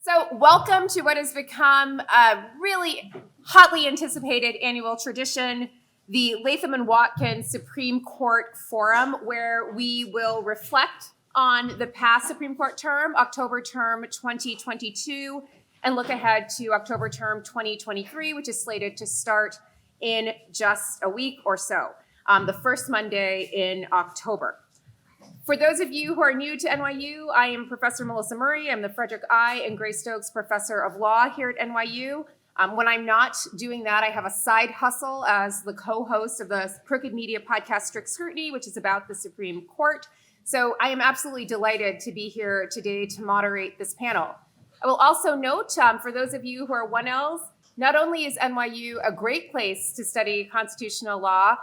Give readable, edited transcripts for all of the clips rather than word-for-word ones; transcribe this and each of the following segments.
So welcome to what has become a really hotly anticipated annual tradition, the Latham and Watkins Supreme Court Forum, where we will reflect on the past Supreme Court term, October term 2022, and look ahead to October term 2023, which is slated to start in just a week or so, the first Monday in October. For those of you who are new to NYU, I am Professor Melissa Murray. I'm the Frederick I. and Greystokes Professor of Law here at NYU. When I'm not doing that, I have a side hustle as the co-host of the Crooked Media podcast Strict Scrutiny, which is about the Supreme Court. So I am absolutely delighted to be here today to moderate this panel. I will also note, for those of you who are 1Ls, not only is NYU a great place to study constitutional law,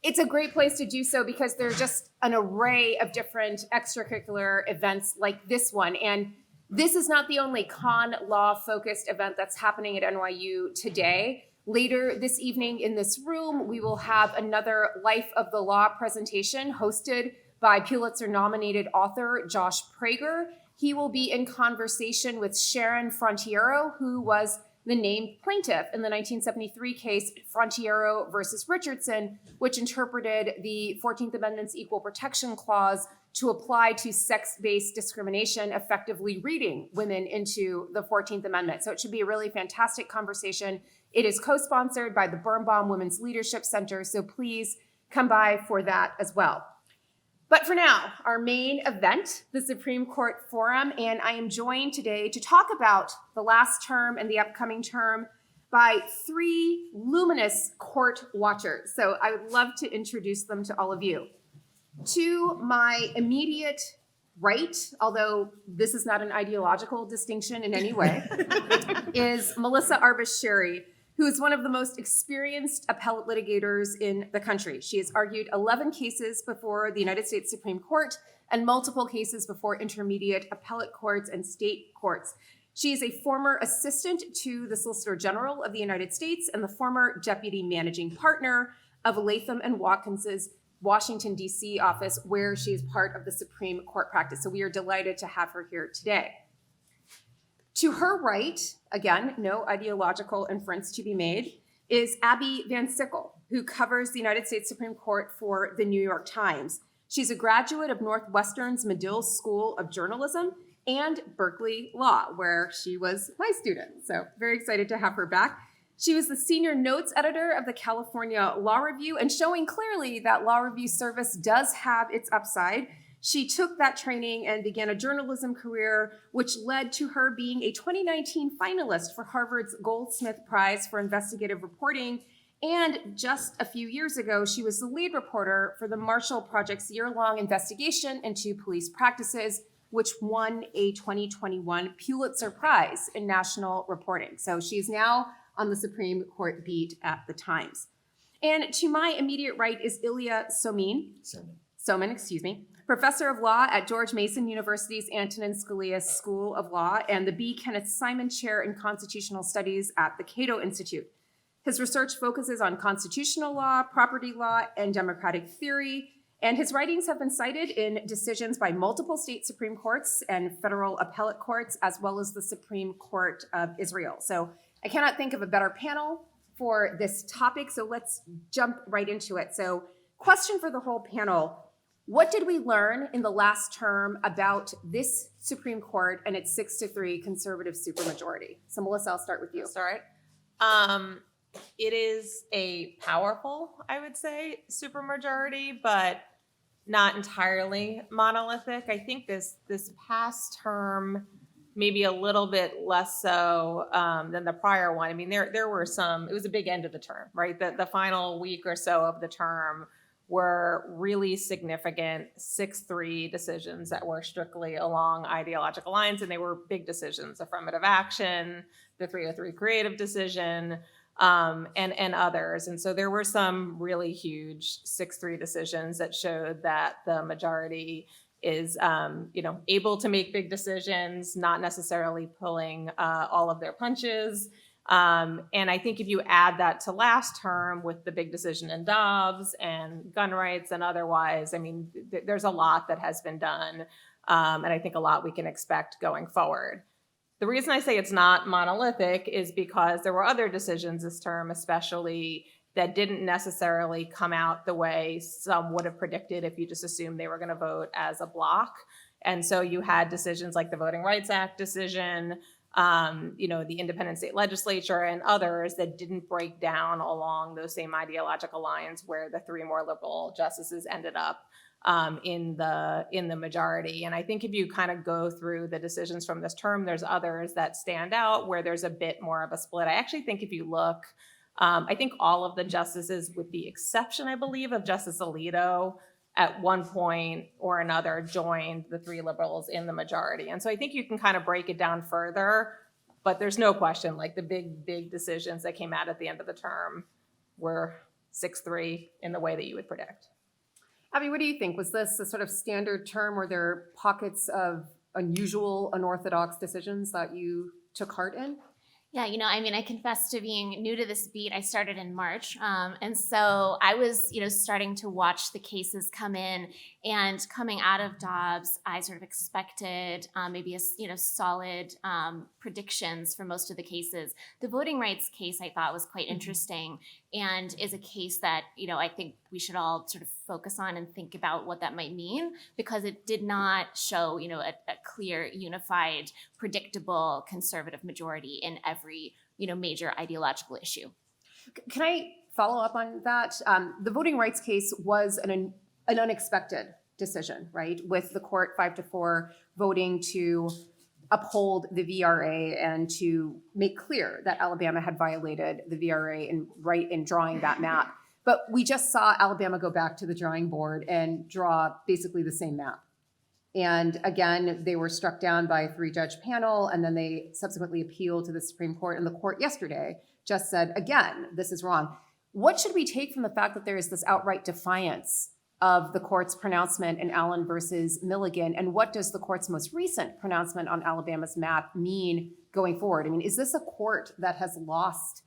it's a great place to do so because there's just an array of different extracurricular events like this one. And this is not the only con law focused event that's happening at NYU today. Later this evening in this room, we will have another Life of the Law presentation hosted by Pulitzer nominated author Josh Prager. He will be in conversation with Sharon Frontiero, who was the named plaintiff in the 1973 case Frontiero versus Richardson, which interpreted the 14th Amendment's Equal Protection Clause to apply to sex-based discrimination, effectively reading women into the 14th Amendment. So it should be a really fantastic conversation. It is co-sponsored by the Birnbaum Women's Leadership Center, so please come by for that as well. But for now, our main event, the Supreme Court Forum, and I am joined today to talk about the last term and the upcoming term by three luminous court watchers. So I would love to introduce them to all of you. To my immediate right, although this is not an ideological distinction in any way, is Melissa Arbus-Sherry, who is one of the most experienced appellate litigators in the country. She has argued 11 cases before the United States Supreme Court and multiple cases before intermediate appellate courts and state courts. She is a former assistant to the Solicitor General of the United States and the former deputy managing partner of Latham and Watkins's Washington, D.C. office, where she is part of the Supreme Court practice. So we are delighted to have her here today. To her right, again, no ideological inference to be made, is Abby Van Sickle, who covers the United States Supreme Court for the New York Times. She's a graduate of Northwestern's Medill School of Journalism and Berkeley Law, where she was my student. So very excited to have her back. She was the senior notes editor of the California Law Review, and showing clearly that law review service does have its upside. She took that training and began a journalism career, which led to her being a 2019 finalist for Harvard's Goldsmith Prize for Investigative Reporting. And just a few years ago, she was the lead reporter for the Marshall Project's year-long investigation into police practices, which won a 2021 Pulitzer Prize in national reporting. So she's now on the Supreme Court beat at the Times. And to my immediate right is Ilya Somin, excuse me. Professor of Law at George Mason University's Antonin Scalia School of Law and the B. Kenneth Simon Chair in Constitutional Studies at the Cato Institute. His research focuses on constitutional law, property law, and democratic theory, and his writings have been cited in decisions by multiple state Supreme Courts and federal appellate courts, as well as the Supreme Court of Israel. So I cannot think of a better panel for this topic, so let's jump right into it. So question for the whole panel. What did we learn in the last term about this Supreme Court and its 6-3 conservative supermajority? So Melissa, I'll start with you. All right. It is a powerful, I would say, supermajority, but not entirely monolithic. I think this past term, maybe a little bit less so than the prior one. I mean, there were some, it was a big end of the term, right? The final week or so of the term were really significant 6-3 decisions that were strictly along ideological lines, and they were big decisions: affirmative action, the 303 creative decision, and others. And so there were some really huge 6-3 decisions that showed that the majority is, able to make big decisions, not necessarily pulling all of their punches. And I think if you add that to last term with the big decision in Dobbs and gun rights and otherwise, I mean, there's a lot that has been done. And I think a lot we can expect going forward. The reason I say it's not monolithic is because there were other decisions this term, especially that didn't necessarily come out the way some would have predicted if you just assumed they were going to vote as a block. And so you had decisions like the Voting Rights Act decision, the independent state legislature and others that didn't break down along those same ideological lines where the three more liberal justices ended up in the majority. And I think if you kind of go through the decisions from this term, there's others that stand out where there's a bit more of a split. I actually think if you look, I think all of the justices, with the exception, I believe, of Justice Alito, at one point or another joined the three liberals in the majority. And so I think you can kind of break it down further, but there's no question, like the big decisions that came out at the end of the term were 6-3 in the way that you would predict. Abby, what do you think? Was this a sort of standard term? Were there pockets of unusual, unorthodox decisions that you took heart in? Yeah, I confess to being new to this beat. I started in March. And so I was, starting to watch the cases come in, and coming out of Dobbs, I sort of expected maybe solid predictions for most of the cases. The voting rights case I thought was quite interesting, and is a case that, I think we should all sort of focus on and think about what that might mean, because it did not show, a clear, unified, predictable conservative majority in every, major ideological issue. Can I follow up on that? The voting rights case was an unexpected decision, right? With the court 5-4 voting to uphold the VRA and to make clear that Alabama had violated the VRA in drawing that map. But we just saw Alabama go back to the drawing board and draw basically the same map. And again, they were struck down by a 3-judge panel, and then they subsequently appealed to the Supreme Court. And the court yesterday just said, again, this is wrong. What should we take from the fact that there is this outright defiance of the court's pronouncement in Allen versus Milligan? And what does the court's most recent pronouncement on Alabama's map mean going forward? I mean, is this a court that has lost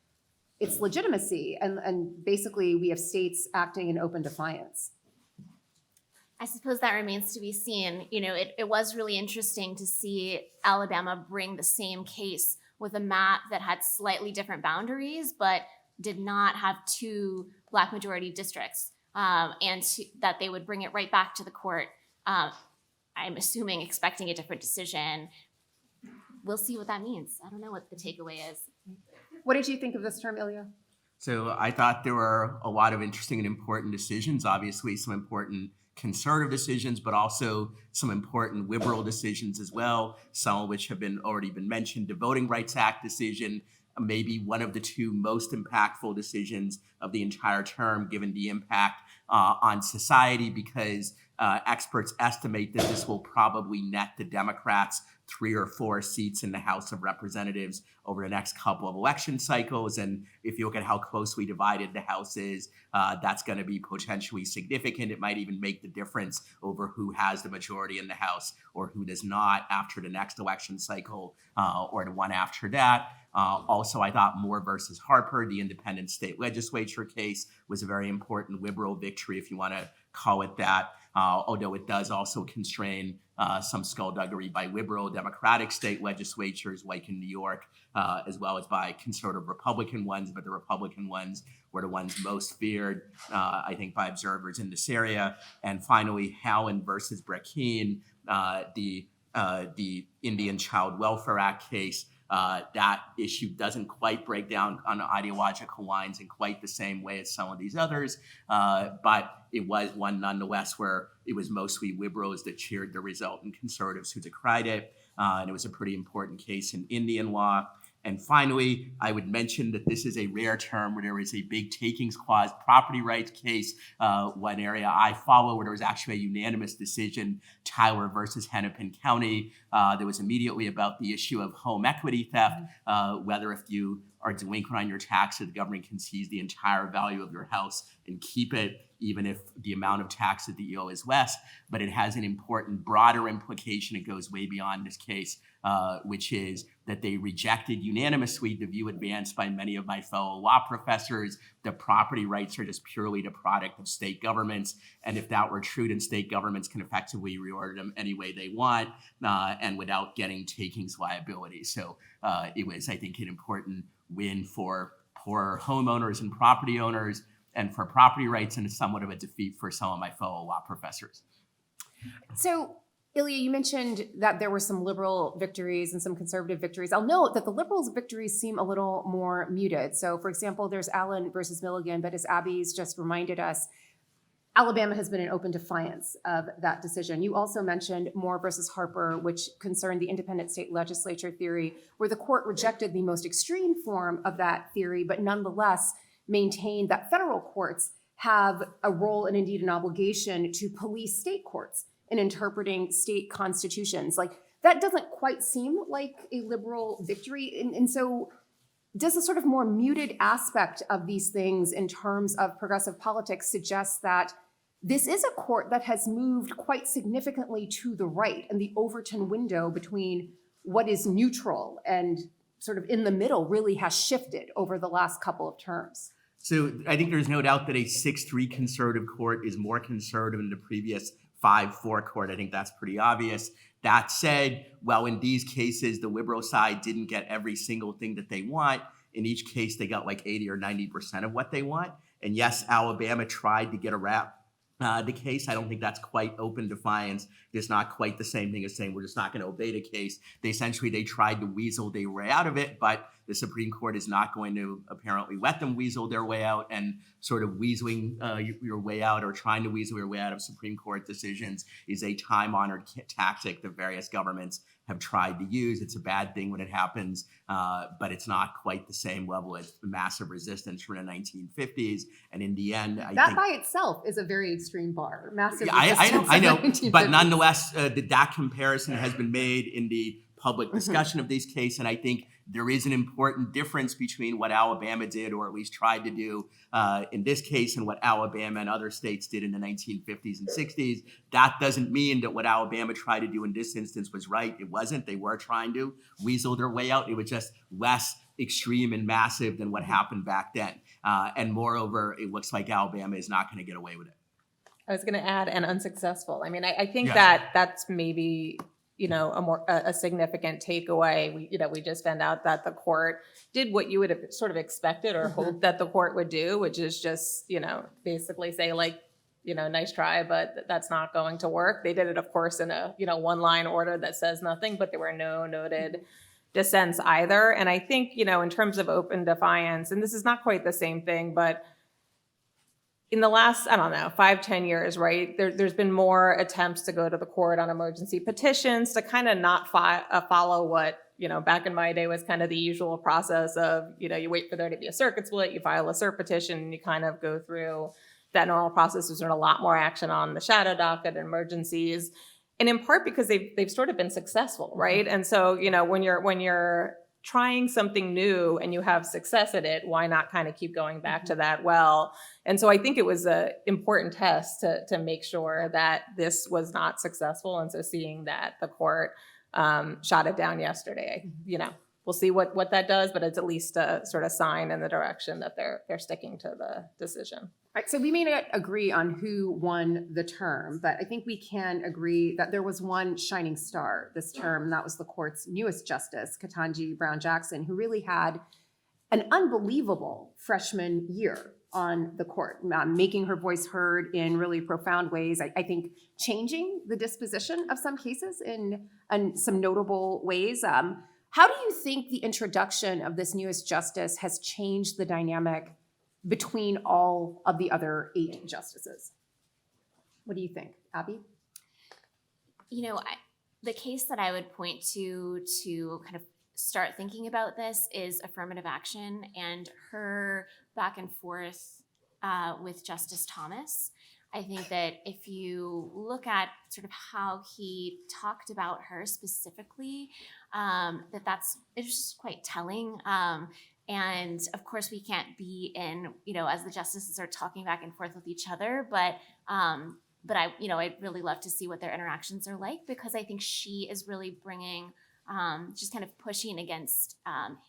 its legitimacy? And basically, we have states acting in open defiance. I suppose that remains to be seen. It was really interesting to see Alabama bring the same case with a map that had slightly different boundaries, but did not have 2 Black majority districts, that they would bring it right back to the court. I'm assuming, expecting a different decision. We'll see what that means. I don't know what the takeaway is. What did you think of this term, Ilya? So I thought there were a lot of interesting and important decisions, obviously some important conservative decisions, but also some important liberal decisions as well, some of which have already been mentioned. The Voting Rights Act decision, maybe one of the 2 most impactful decisions of the entire term, given the impact on society, because experts estimate that this will probably net the Democrats 3 or 4 seats in the House of Representatives over the next couple of election cycles. And if you look at how closely divided the House is, that's going to be potentially significant. It might even make the difference over who has the majority in the House or who does not after the next election cycle or the one after that. Also, I thought Moore versus Harper, the independent state legislature case, was a very important liberal victory, if you want to call it that, although it does also constrain some skullduggery by liberal Democratic state legislatures, like in New York, as well as by conservative Republican ones. But the Republican ones were the ones most feared, I think, by observers in this area. And finally, Howland versus Brackeen, the Indian Child Welfare Act case. That issue doesn't quite break down on ideological lines in quite the same way as some of these others, but it was one nonetheless where it was mostly liberals that cheered the result and conservatives who decried it, and it was a pretty important case in Indian law. And finally, I would mention that this is a rare term where there is a big takings clause property rights case, one area I follow where there was actually a unanimous decision, Tyler versus Hennepin County. There was immediately about the issue of home equity theft, whether if you are delinquent on your taxes, the government can seize the entire value of your house and keep it, even if the amount of taxes that you owe is less. But it has an important broader implication. It goes way beyond this case, which is that they rejected unanimously the view advanced by many of my fellow law professors that property rights are just purely the product of state governments. And if that were true, then state governments can effectively reorder them any way they want and without getting takings liability. So it was, I think, an important win for poor homeowners and property owners and for property rights, and somewhat of a defeat for some of my fellow law professors. So, Ilya, you mentioned that there were some liberal victories and some conservative victories. I'll note that the liberals' victories seem a little more muted. So, for example, there's Allen versus Milligan, but as Abby's just reminded us, Alabama has been in open defiance of that decision. You also mentioned Moore versus Harper, which concerned the independent state legislature theory, where the court rejected the most extreme form of that theory, but nonetheless maintained that federal courts have a role and indeed an obligation to police state courts in interpreting state constitutions. Like, that doesn't quite seem like a liberal victory. And so does the sort of more muted aspect of these things in terms of progressive politics suggest that this is a court that has moved quite significantly to the right, and the Overton window between what is neutral and sort of in the middle really has shifted over the last couple of terms? So I think there's no doubt that a 6-3 conservative court is more conservative than the previous 5-4 court. I think that's pretty obvious. That said, while in these cases the liberal side didn't get every single thing that they want, in each case they got like 80 or 90% of what they want. And yes, Alabama tried to get around the case. I don't think that's quite open defiance. It's not quite the same thing as saying we're just not going to obey the case. They tried to weasel their way out of it, but the Supreme Court is not going to apparently let them weasel their way out. And sort of weaseling your way out, or trying to weasel your way out of Supreme Court decisions, is a time-honored tactic that various governments have tried to use. It's a bad thing when it happens, but it's not quite the same level as the massive resistance from the 1950s. And in the end, I That think by itself is a very extreme bar. Massive I resistance know, in 1950s. but nonetheless, that comparison has been made in the public discussion of this case, and I think there is an important difference between what Alabama did, or at least tried to do in this case, and what Alabama and other states did in the 1950s and 60s. That doesn't mean that what Alabama tried to do in this instance was right. It wasn't. They were trying to weasel their way out. It was just less extreme and massive than what happened back then. And moreover, it looks like Alabama is not going to get away with it. I was going to add, and unsuccessful. I mean, I think Yeah. that's maybe, a significant takeaway. We just found out that the court did what you would have sort of expected or hoped that the court would do, which is just, basically say, like, nice try, but that's not going to work. They did it, of course, in a, one-line order that says nothing, but there were no noted dissents either. And I think, in terms of open defiance, and this is not quite the same thing, but in the last, 5-10 years, right, there's been more attempts to go to the court on emergency petitions to kind of not follow what, back in my day was kind of the usual process of, you wait for there to be a circuit split, you file a cert petition, and you kind of go through that normal process. There's been a lot more action on the shadow docket and emergencies, and in part because they've sort of been successful, right? And so, when you're trying something new and you have success at it, why not kind of keep going back to that well? And so I think it was an important test to make sure that this was not successful. And so seeing that the court shot it down yesterday, we'll see what that does, but it's at least a sort of sign in the direction that they're sticking to the decision. Right, so we may not agree on who won the term, but I think we can agree that there was one shining star this term, and that was the court's newest justice, Ketanji Brown Jackson, who really had an unbelievable freshman year on the court, making her voice heard in really profound ways. I think changing the disposition of some cases in some notable ways. How do you think the introduction of this newest justice has changed the dynamic between all of the other 8 justices? What do you think, Abby? The case that I would point to kind of start thinking about this is affirmative action and her back and forth with Justice Thomas. I think that if you look at sort of how he talked about her specifically, it's just quite telling. And of course, we can't be in, as the justices are talking back and forth with each other, but I'd really love to see what their interactions are like, because I think she is really bringing, just kind of pushing against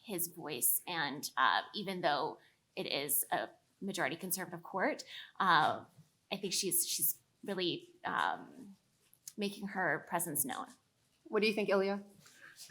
his voice. And even though it is a majority conservative court, I think she's really making her presence known. What do you think, Ilya?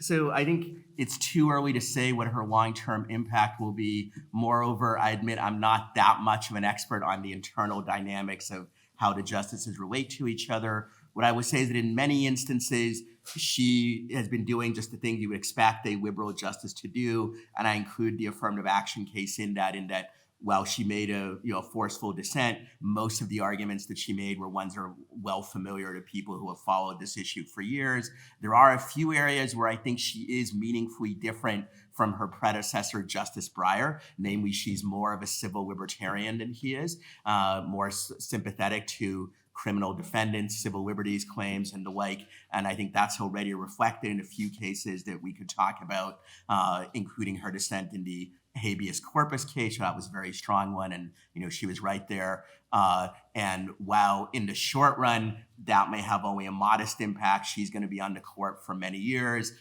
So I think it's too early to say what her long-term impact will be. Moreover, I admit I'm not that much of an expert on the internal dynamics of how the justices relate to each other. What I would say is that in many instances, she has been doing just the things you would expect a liberal justice to do. And I include the affirmative action case in that while she made a forceful dissent, most of the arguments that she made were ones that are well familiar to people who have followed this issue for years. There are a few areas where I think she is meaningfully different from her predecessor, Justice Breyer. Namely, she's more of a civil libertarian than he is, more sympathetic to criminal defendants, civil liberties claims, and the like. And I think that's already reflected in a few cases that we could talk about, including her dissent in the habeas corpus case. That was a very strong one, and she was right there. And while in the short run that may have only a modest impact, she's going to be on the court for many years.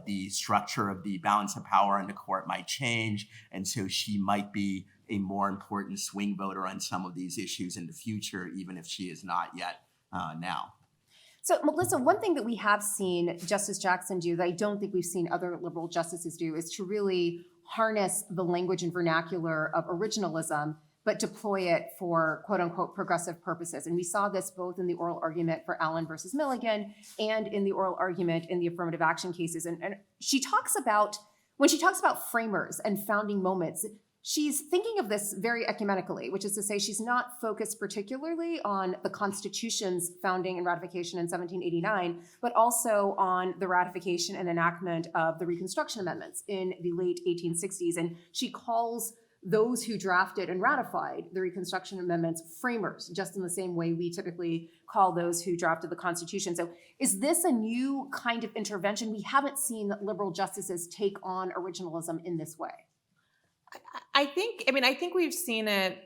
The structure of the balance of power in the court might change, and so she might be a more important swing voter on some of these issues in the future, even if she is not yet now. So, Melissa, one thing that we have seen Justice Jackson do that I don't think we've seen other liberal justices do is to really harness the language and vernacular of originalism, but deploy it for quote unquote progressive purposes. And we saw this both in the oral argument for Allen versus Milligan and in the oral argument in the affirmative action cases. And she talks about, when she talks about framers and founding moments, she's thinking of this very ecumenically, which is to say she's not focused particularly on the Constitution's founding and ratification in 1789, but also on the ratification and enactment of the Reconstruction Amendments in the late 1860s. And she calls those who drafted and ratified the Reconstruction Amendments framers, just in the same way we typically call those who drafted the Constitution. So is this a new kind of intervention? We haven't seen liberal justices take on originalism in this way. I think we've seen it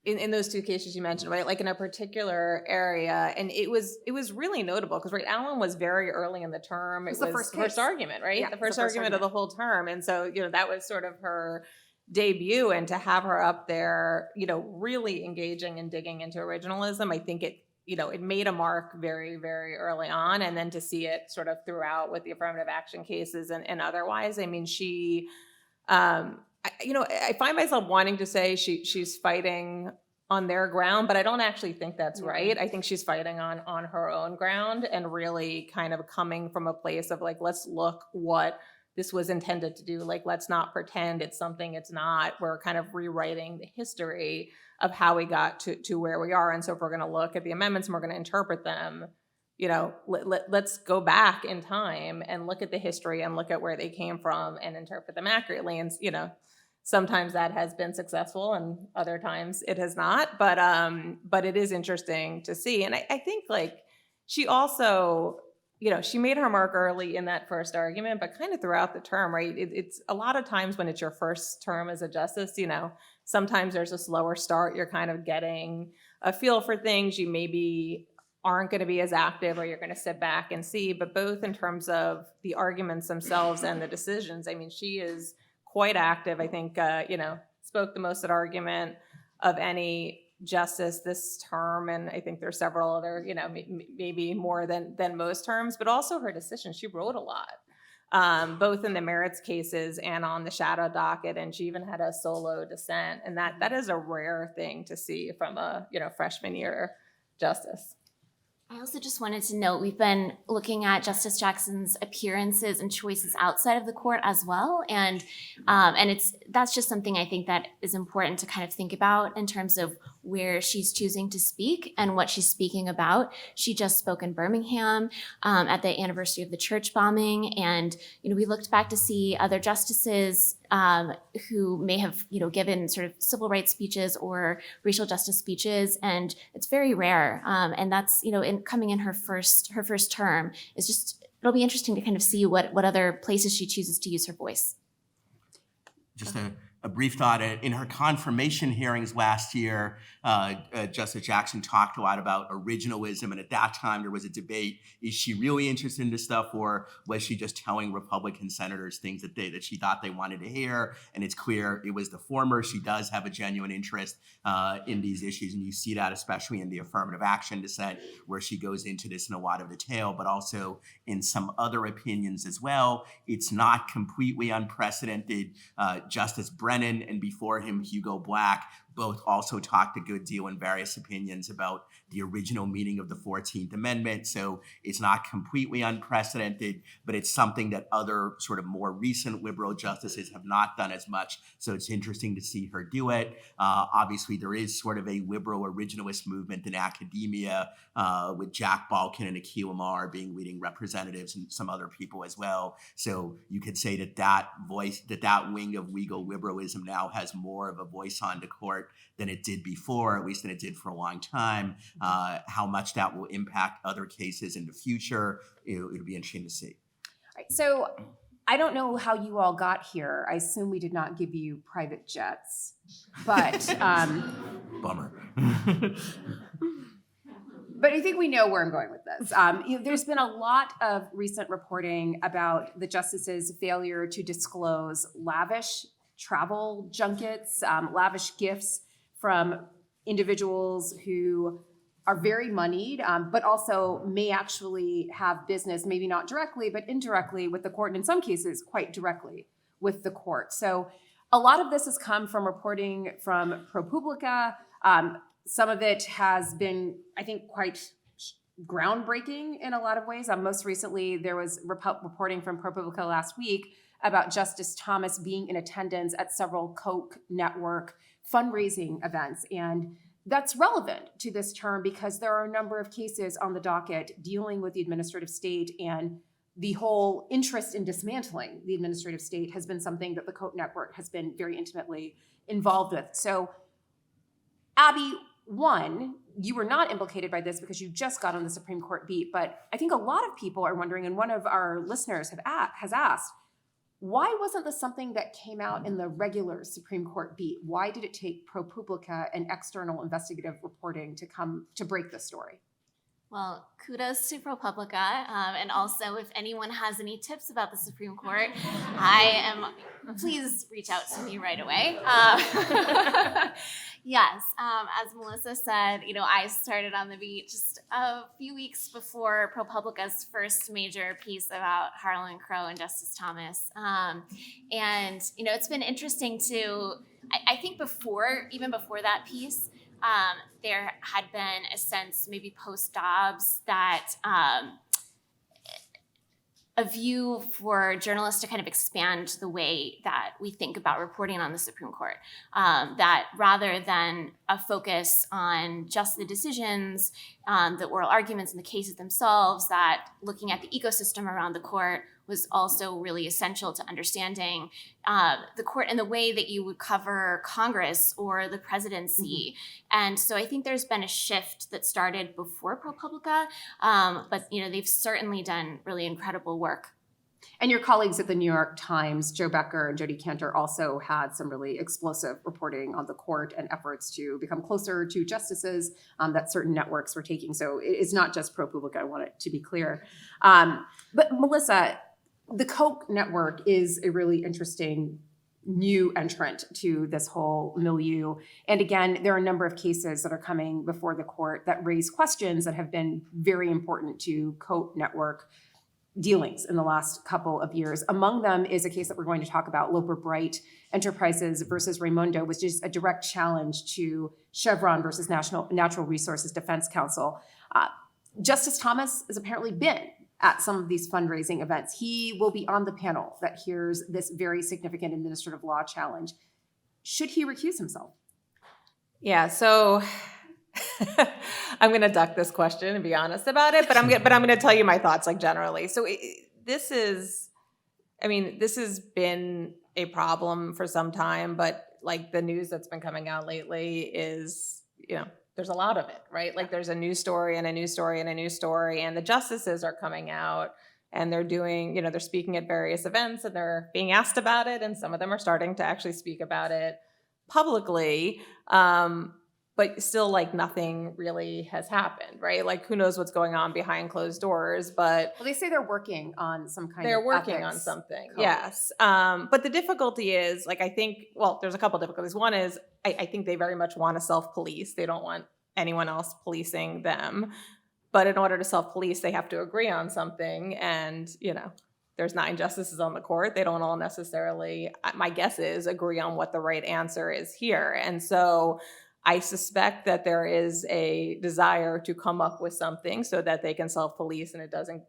in those two cases you mentioned, right? Like in a particular area, and it was really notable because Allen was very early in the term. It was the first argument, right? Yeah, the first argument of the whole term, and so that was sort of her debut, and to have her up there, really engaging and digging into originalism, I think it made a mark very, very early on, and then to see it sort of throughout with the affirmative action cases and otherwise. I mean, she. I find myself wanting to say she's fighting on their ground, but I don't actually think that's right. I think she's fighting on her own ground and really kind of coming from a place of like, let's look what this was intended to do. Like, let's not pretend it's something it's not. We're kind of rewriting the history of how we got to where we are. And so if we're going to look at the amendments and we're going to interpret them, let's go back in time and look at the history and look at where they came from and interpret them accurately. And, sometimes that has been successful and other times it has not, but it is interesting to see. And I think she also, she made her mark early in that first argument, but kind of throughout the term, right? It's a lot of times when it's your first term as a justice, sometimes there's a slower start. You're kind of getting a feel for things. You maybe aren't going to be as active, or you're going to sit back and see, but both in terms of the arguments themselves and the decisions, I mean, she is quite active. I think, spoke the most at argument of any justice this term. And I think there's several other, maybe more than most terms, but also her decisions. She wrote a lot, both in the merits cases and on the shadow docket. And she even had a solo dissent. And that is a rare thing to see from a, freshman year justice. I also just wanted to note, we've been looking at Justice Jackson's appearances and choices outside of the court as well. And that's just something I think that is important to kind of think about in terms of where she's choosing to speak and what she's speaking about. She just spoke in Birmingham at the anniversary of the church bombing. And, we looked back to see other justices who may have, given sort of civil rights speeches or racial justice speeches, and it's very rare. And that's, coming in her first term is just, it'll be interesting to kind of see what other places she chooses to use her voice. Just a brief thought. In her confirmation hearings last year, Justice Jackson talked a lot about originalism, and at that time there was a debate: is she really interested in this stuff, or was she just telling Republican senators things that she thought they wanted to hear? And it's clear it was the former. She does have a genuine interest in these issues, and you see that especially in the affirmative action dissent, where she goes into this in a lot of detail, but also in some other opinions as well. It's not completely unprecedented. Justice Brennan and before him Hugo Black both also talked a good deal in various opinions about the original meaning of the 14th Amendment. So it's not completely unprecedented, but it's something that other sort of more recent liberal justices have not done as much. So it's interesting to see her do it. Obviously, there is sort of a liberal originalist movement in academia with Jack Balkin and Akhil Amar being leading representatives and some other people as well. So you could say that wing of legal liberalism now has more of a voice on the court than it did before, at least than it did for a long time. How much that will impact other cases in the future, it'll be interesting to see. All right, so I don't know how you all got here. I assume we did not give you private jets, but Bummer. but I think we know where I'm going with this. There's been a lot of recent reporting about the justices' failure to disclose lavish travel junkets, lavish gifts from individuals who are very moneyed, but also may actually have business, maybe not directly, but indirectly with the court, and in some cases, quite directly with the court. So a lot of this has come from reporting from ProPublica. Some of it has been, I think, quite groundbreaking in a lot of ways. Most recently, there was reporting from ProPublica last week about Justice Thomas being in attendance at several Koch network fundraising events. And that's relevant to this term because there are a number of cases on the docket dealing with the administrative state, and the whole interest in dismantling the administrative state has been something that the Koch network has been very intimately involved with. So, Abby, one, you were not implicated by this because you just got on the Supreme Court beat, but I think a lot of people are wondering, and one of our listeners has asked, why wasn't this something that came out in the regular Supreme Court beat? Why did it take ProPublica and external investigative reporting to break this story? Well, kudos to ProPublica. And also, if anyone has any tips about the Supreme Court, please reach out to me right away. Yes, as Melissa said, I started on the beat just a few weeks before ProPublica's first major piece about Harlan Crow and Justice Thomas. And, it's been interesting I think even before that piece, there had been a sense, maybe post-Dobbs, that a view for journalists to kind of expand the way that we think about reporting on the Supreme Court. That rather than a focus on just the decisions, the oral arguments and the cases themselves, that looking at the ecosystem around the court was also really essential to understanding the court in the way that you would cover Congress or the presidency. Mm-hmm. And so I think there's been a shift that started before ProPublica, but they've certainly done really incredible work. And your colleagues at the New York Times, Joe Becker and Jodi Kantor, also had some really explosive reporting on the court and efforts to become closer to justices that certain networks were taking. So it's not just ProPublica, I want it to be clear. But Melissa, the Koch network is a really interesting new entrant to this whole milieu. And again, there are a number of cases that are coming before the court that raise questions that have been very important to Koch network dealings in the last couple of years. Among them is a case that we're going to talk about, Loper Bright Enterprises versus Raimondo, which is a direct challenge to Chevron versus Natural Resources Defense Council. Justice Thomas has apparently been at some of these fundraising events. He will be on the panel that hears this very significant administrative law challenge. Should he recuse himself? Yeah, so I'm going to duck this question and be honest about it, but I'm going to tell you my thoughts generally. So this has been a problem for some time, but the news that's been coming out lately is, there's a lot of it, right? There's a news story and a news story and a news story, and the justices are coming out and they're doing, they're speaking at various events and they're being asked about it. And some of them are starting to actually speak about it publicly. But still, like, nothing really has happened, right? Like, who knows what's going on behind closed doors, but Well, they say they're working on some kind they're of working on ethics something. code. Yes. But the difficulty is, like, I think, well, there's a couple difficulties. One is I think they very much want to self-police. They don't want anyone else policing them. But in order to self-police, they have to agree on something. And, there's 9 justices on the court. They don't all necessarily, my guess is, agree on what the right answer is here. And so I suspect that there is a desire to come up with something so that they can self-police and it doesn't,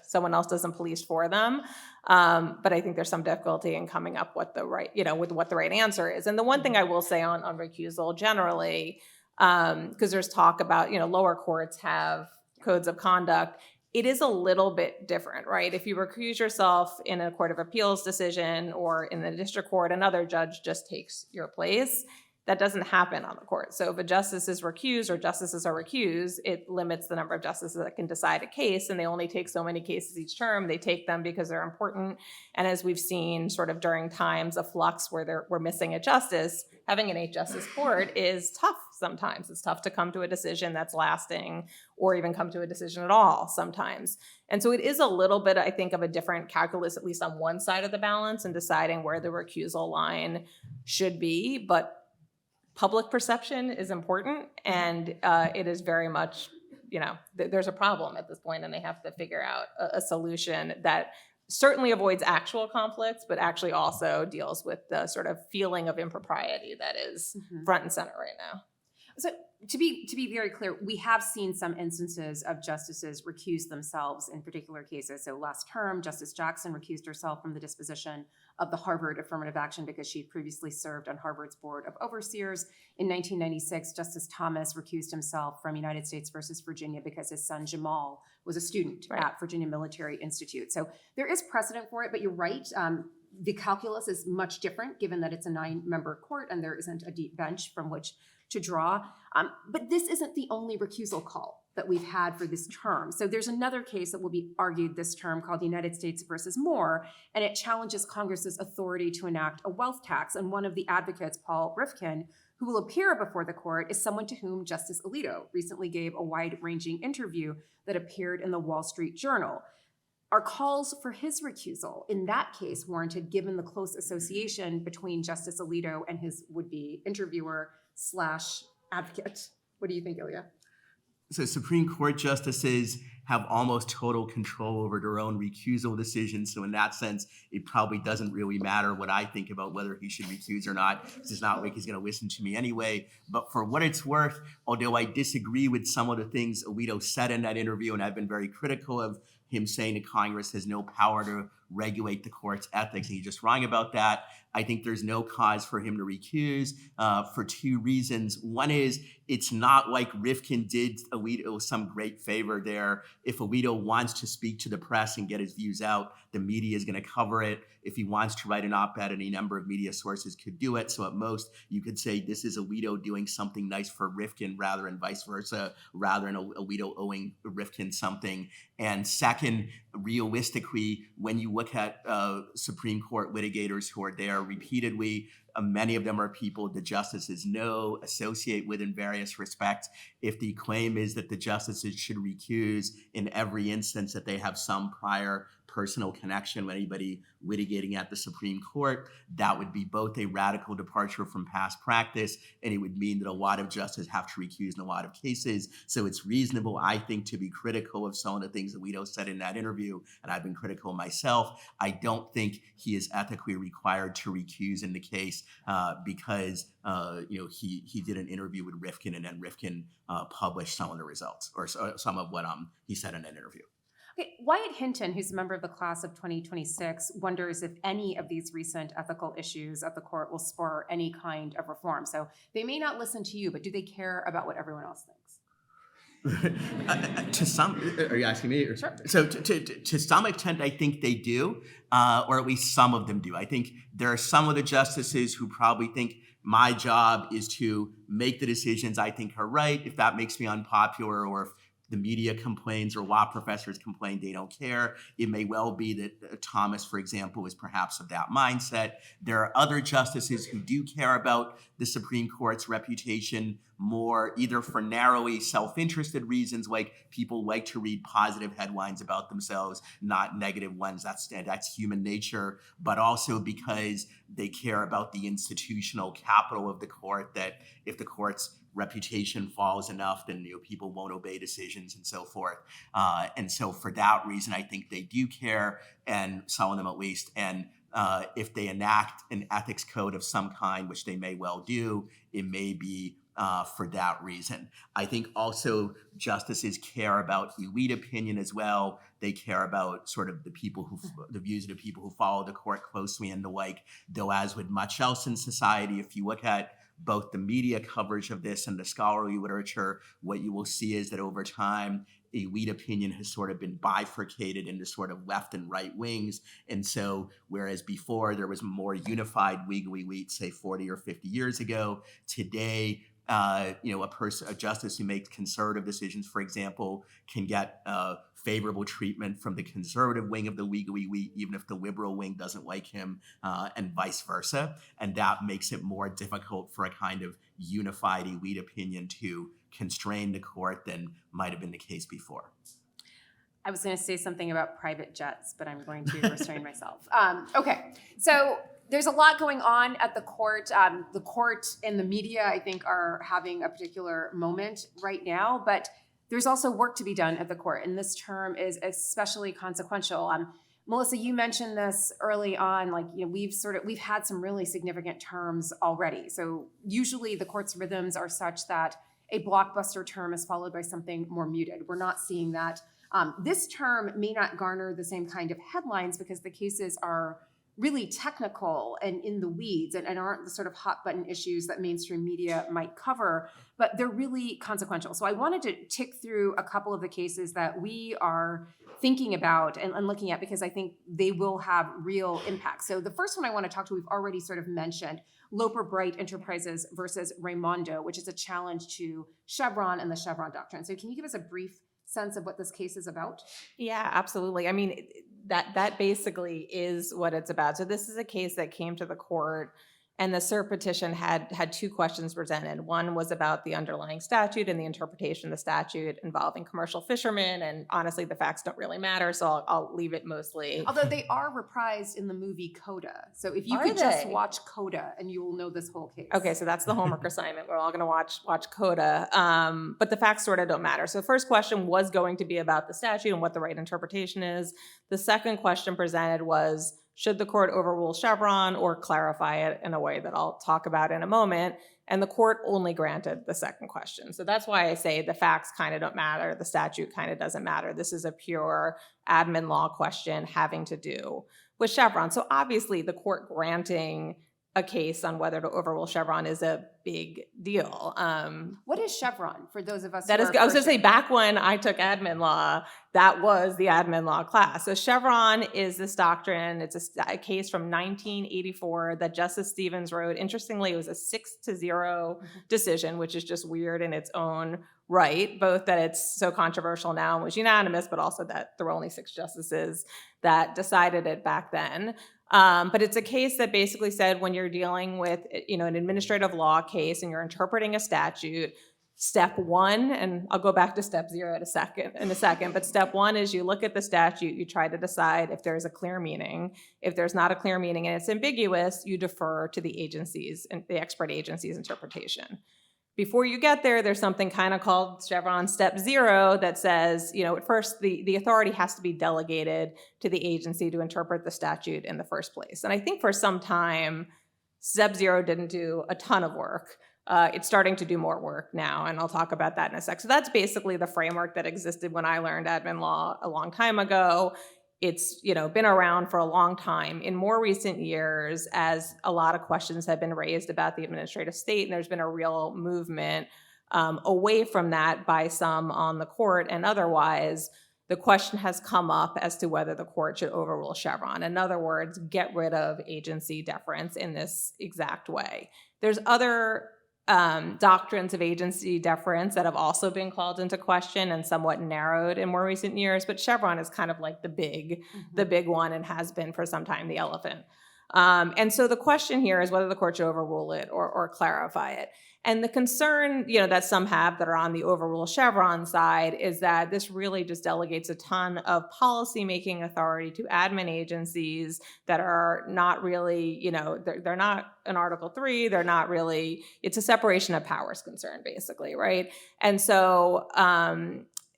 someone else doesn't police for them. But I think there's some difficulty in coming up with the right, with what the right answer is. And the one thing I will say on recusal generally, because there's talk about, lower courts have codes of conduct. It is a little bit different, right? If you recuse yourself in a court of appeals decision or in the district court, another judge just takes your place. That doesn't happen on the court. So if a justice is recused or justices are recused, it limits the number of justices that can decide a case, and they only take so many cases each term. They take them because they're important. And as we've seen sort of during times of flux where we're missing a justice, having an 8-justice court is tough sometimes. It's tough to come to a decision that's lasting or even come to a decision at all sometimes. And so it is a little bit, I think, of a different calculus, at least on one side of the balance, in deciding where the recusal line should be. But public perception is important, and it is very much, there's a problem at this point, and they have to figure out a solution that certainly avoids actual conflicts, but actually also deals with the sort of feeling of impropriety that is front and center right now. So to be very clear, we have seen some instances of justices recuse themselves in particular cases. So last term, Justice Jackson recused herself from the disposition of the Harvard affirmative action because she previously served on Harvard's Board of Overseers. In 1996, Justice Thomas recused himself from United States versus Virginia because his son Jamal was a student at Virginia Military Institute. So there is precedent for it, but you're right. The calculus is much different given that it's a 9-member court and there isn't a deep bench from which to draw. But this isn't the only recusal call that we've had for this term. So there's another case that will be argued this term called United States versus Moore, and it challenges Congress's authority to enact a wealth tax. And one of the advocates, Paul Rifkin, who will appear before the court, is someone to whom Justice Alito recently gave a wide-ranging interview that appeared in the Wall Street Journal. Are calls for his recusal in that case warranted given the close association between Justice Alito and his would-be interviewer / advocate? What do you think, Ilya? So Supreme Court justices have almost total control over their own recusal decisions. So in that sense, it probably doesn't really matter what I think about whether he should recuse or not. It's not like he's going to listen to me anyway. But for what it's worth, although I disagree with some of the things Alito said in that interview, and I've been very critical of him saying that Congress has no power to regulate the court's ethics, and he's just wrong about that. I think there's no cause for him to recuse for 2 reasons. One is it's not like Rifkin did Alito some great favor there. If Alito wants to speak to the press and get his views out, the media is going to cover it. If he wants to write an op-ed, any number of media sources could do it. So at most, you could say this is Alito doing something nice for Rifkin rather than vice versa, rather than Alito owing Rifkin something. And second, realistically, when you look at Supreme Court litigators who are there repeatedly, many of them are people the justices know, associate with in various respects. If the claim is that the justices should recuse in every instance that they have some prior personal connection with anybody litigating at the Supreme Court, that would be both a radical departure from past practice, and it would mean that a lot of justices have to recuse in a lot of cases. So it's reasonable, I think, to be critical of some of the things that Alito said in that interview, and I've been critical myself. I don't think he is ethically required to recuse in the case because he did an interview with Rifkin, and then Rifkin published some of the results or some of what he said in that interview. Okay, Wyatt Hinton, who's a member of the class of 2026, wonders if any of these recent ethical issues at the court will spur any kind of reform. So they may not listen to you, but do they care about what everyone else thinks? To some, are you asking me? Sure. So to some extent, I think they do, or at least some of them do. I think there are some of the justices who probably think my job is to make the decisions I think are right. If that makes me unpopular, or if the media complains or law professors complain they don't care. It may well be that Thomas, for example, is perhaps of that mindset. There are other justices who do care about the Supreme Court's reputation more, either for narrowly self-interested reasons, like people like to read positive headlines about themselves, not negative ones. That's human nature, but also because they care about the institutional capital of the court, that if the court's reputation falls enough, then people won't obey decisions and so forth. And so for that reason, I think they do care, and some of them at least. And if they enact an ethics code of some kind, which they may well do, it may be for that reason. I think also justices care about elite opinion as well. They care about sort of the views of the people who follow the court closely and the like, though as with much else in society, if you look at both the media coverage of this and the scholarly literature, what you will see is that over time, elite opinion has sort of been bifurcated into sort of left and right wings. And so whereas before there was more unified legal elite, say 40 or 50 years ago, today, a justice who makes conservative decisions, for example, can get favorable treatment from the conservative wing of the legal elite, even if the liberal wing doesn't like him, and vice versa. And that makes it more difficult for a kind of unified elite opinion to constrain the court than might have been the case before. I was going to say something about private jets, but I'm going to restrain myself. Okay, so there's a lot going on at the court. The court and the media, I think, are having a particular moment right now, but there's also work to be done at the court, and this term is especially consequential. Melissa, you mentioned this early on, we've had some really significant terms already. So usually the court's rhythms are such that a blockbuster term is followed by something more muted. We're not seeing that. This term may not garner the same kind of headlines because the cases are really technical and in the weeds and aren't the sort of hot button issues that mainstream media might cover, but they're really consequential. So I wanted to tick through a couple of the cases that we are thinking about and looking at because I think they will have real impact. So the first one I want to talk to, we've already sort of mentioned, Loper Bright Enterprises versus Raimondo, which is a challenge to Chevron and the Chevron doctrine. So can you give us a brief sense of what this case is about? Yeah, absolutely. I mean, that basically is what it's about. So this is a case that came to the court, and the cert petition had two questions presented. One was about the underlying statute and the interpretation of the statute involving commercial fishermen. And honestly, the facts don't really matter, so I'll leave it mostly. Although they are reprised in the movie Coda. So if you could just watch Coda and you will know this whole case. Okay, so that's the homework assignment. We're all going to watch Coda. But the facts sort of don't matter. So the first question was going to be about the statute and what the right interpretation is. The second question presented was, should the court overrule Chevron or clarify it in a way that I'll talk about in a moment? And the court only granted the second question. So that's why I say the facts kind of don't matter. The statute kind of doesn't matter. This is a pure admin law question having to do with Chevron. So obviously the court granting a case on whether to overrule Chevron is a big deal. What is Chevron for those of us I was going to say, back when I took admin law, that was the admin law class. So Chevron is this doctrine. It's a case from 1984 that Justice Stevens wrote. Interestingly, it was a 6-0 decision, which is just weird in its own right, both that it's so controversial now and was unanimous, but also that there were only 6 justices that decided it back then. But it's a case that basically said when you're dealing with, an administrative law case and you're interpreting a statute, step one, and I'll go back to step 0 in a second, but step one is you look at the statute, you try to decide if there's a clear meaning. If there's not a clear meaning and it's ambiguous, you defer to the expert agency's interpretation. Before you get there, there's something kind of called Chevron step 0 that says, at first the authority has to be delegated to the agency to interpret the statute in the first place. And I think for some time, step 0 didn't do a ton of work. It's starting to do more work now, and I'll talk about that in a sec. So that's basically the framework that existed when I learned admin law a long time ago. It's been around for a long time. In more recent years, as a lot of questions have been raised about the administrative state, and there's been a real movement away from that by some on the court and otherwise, the question has come up as to whether the court should overrule Chevron. In other words, get rid of agency deference in this exact way. There's other doctrines of agency deference that have also been called into question and somewhat narrowed in more recent years. But Chevron is kind of like the big one, and has been for some time, the elephant. And so the question here is whether the court should overrule it or clarify it. And the concern, that some have that are on the overrule Chevron side is that this really just delegates a ton of policymaking authority to admin agencies that are not really, they're not in Article 3. They're not really, it's a separation of powers concern, basically, right? And so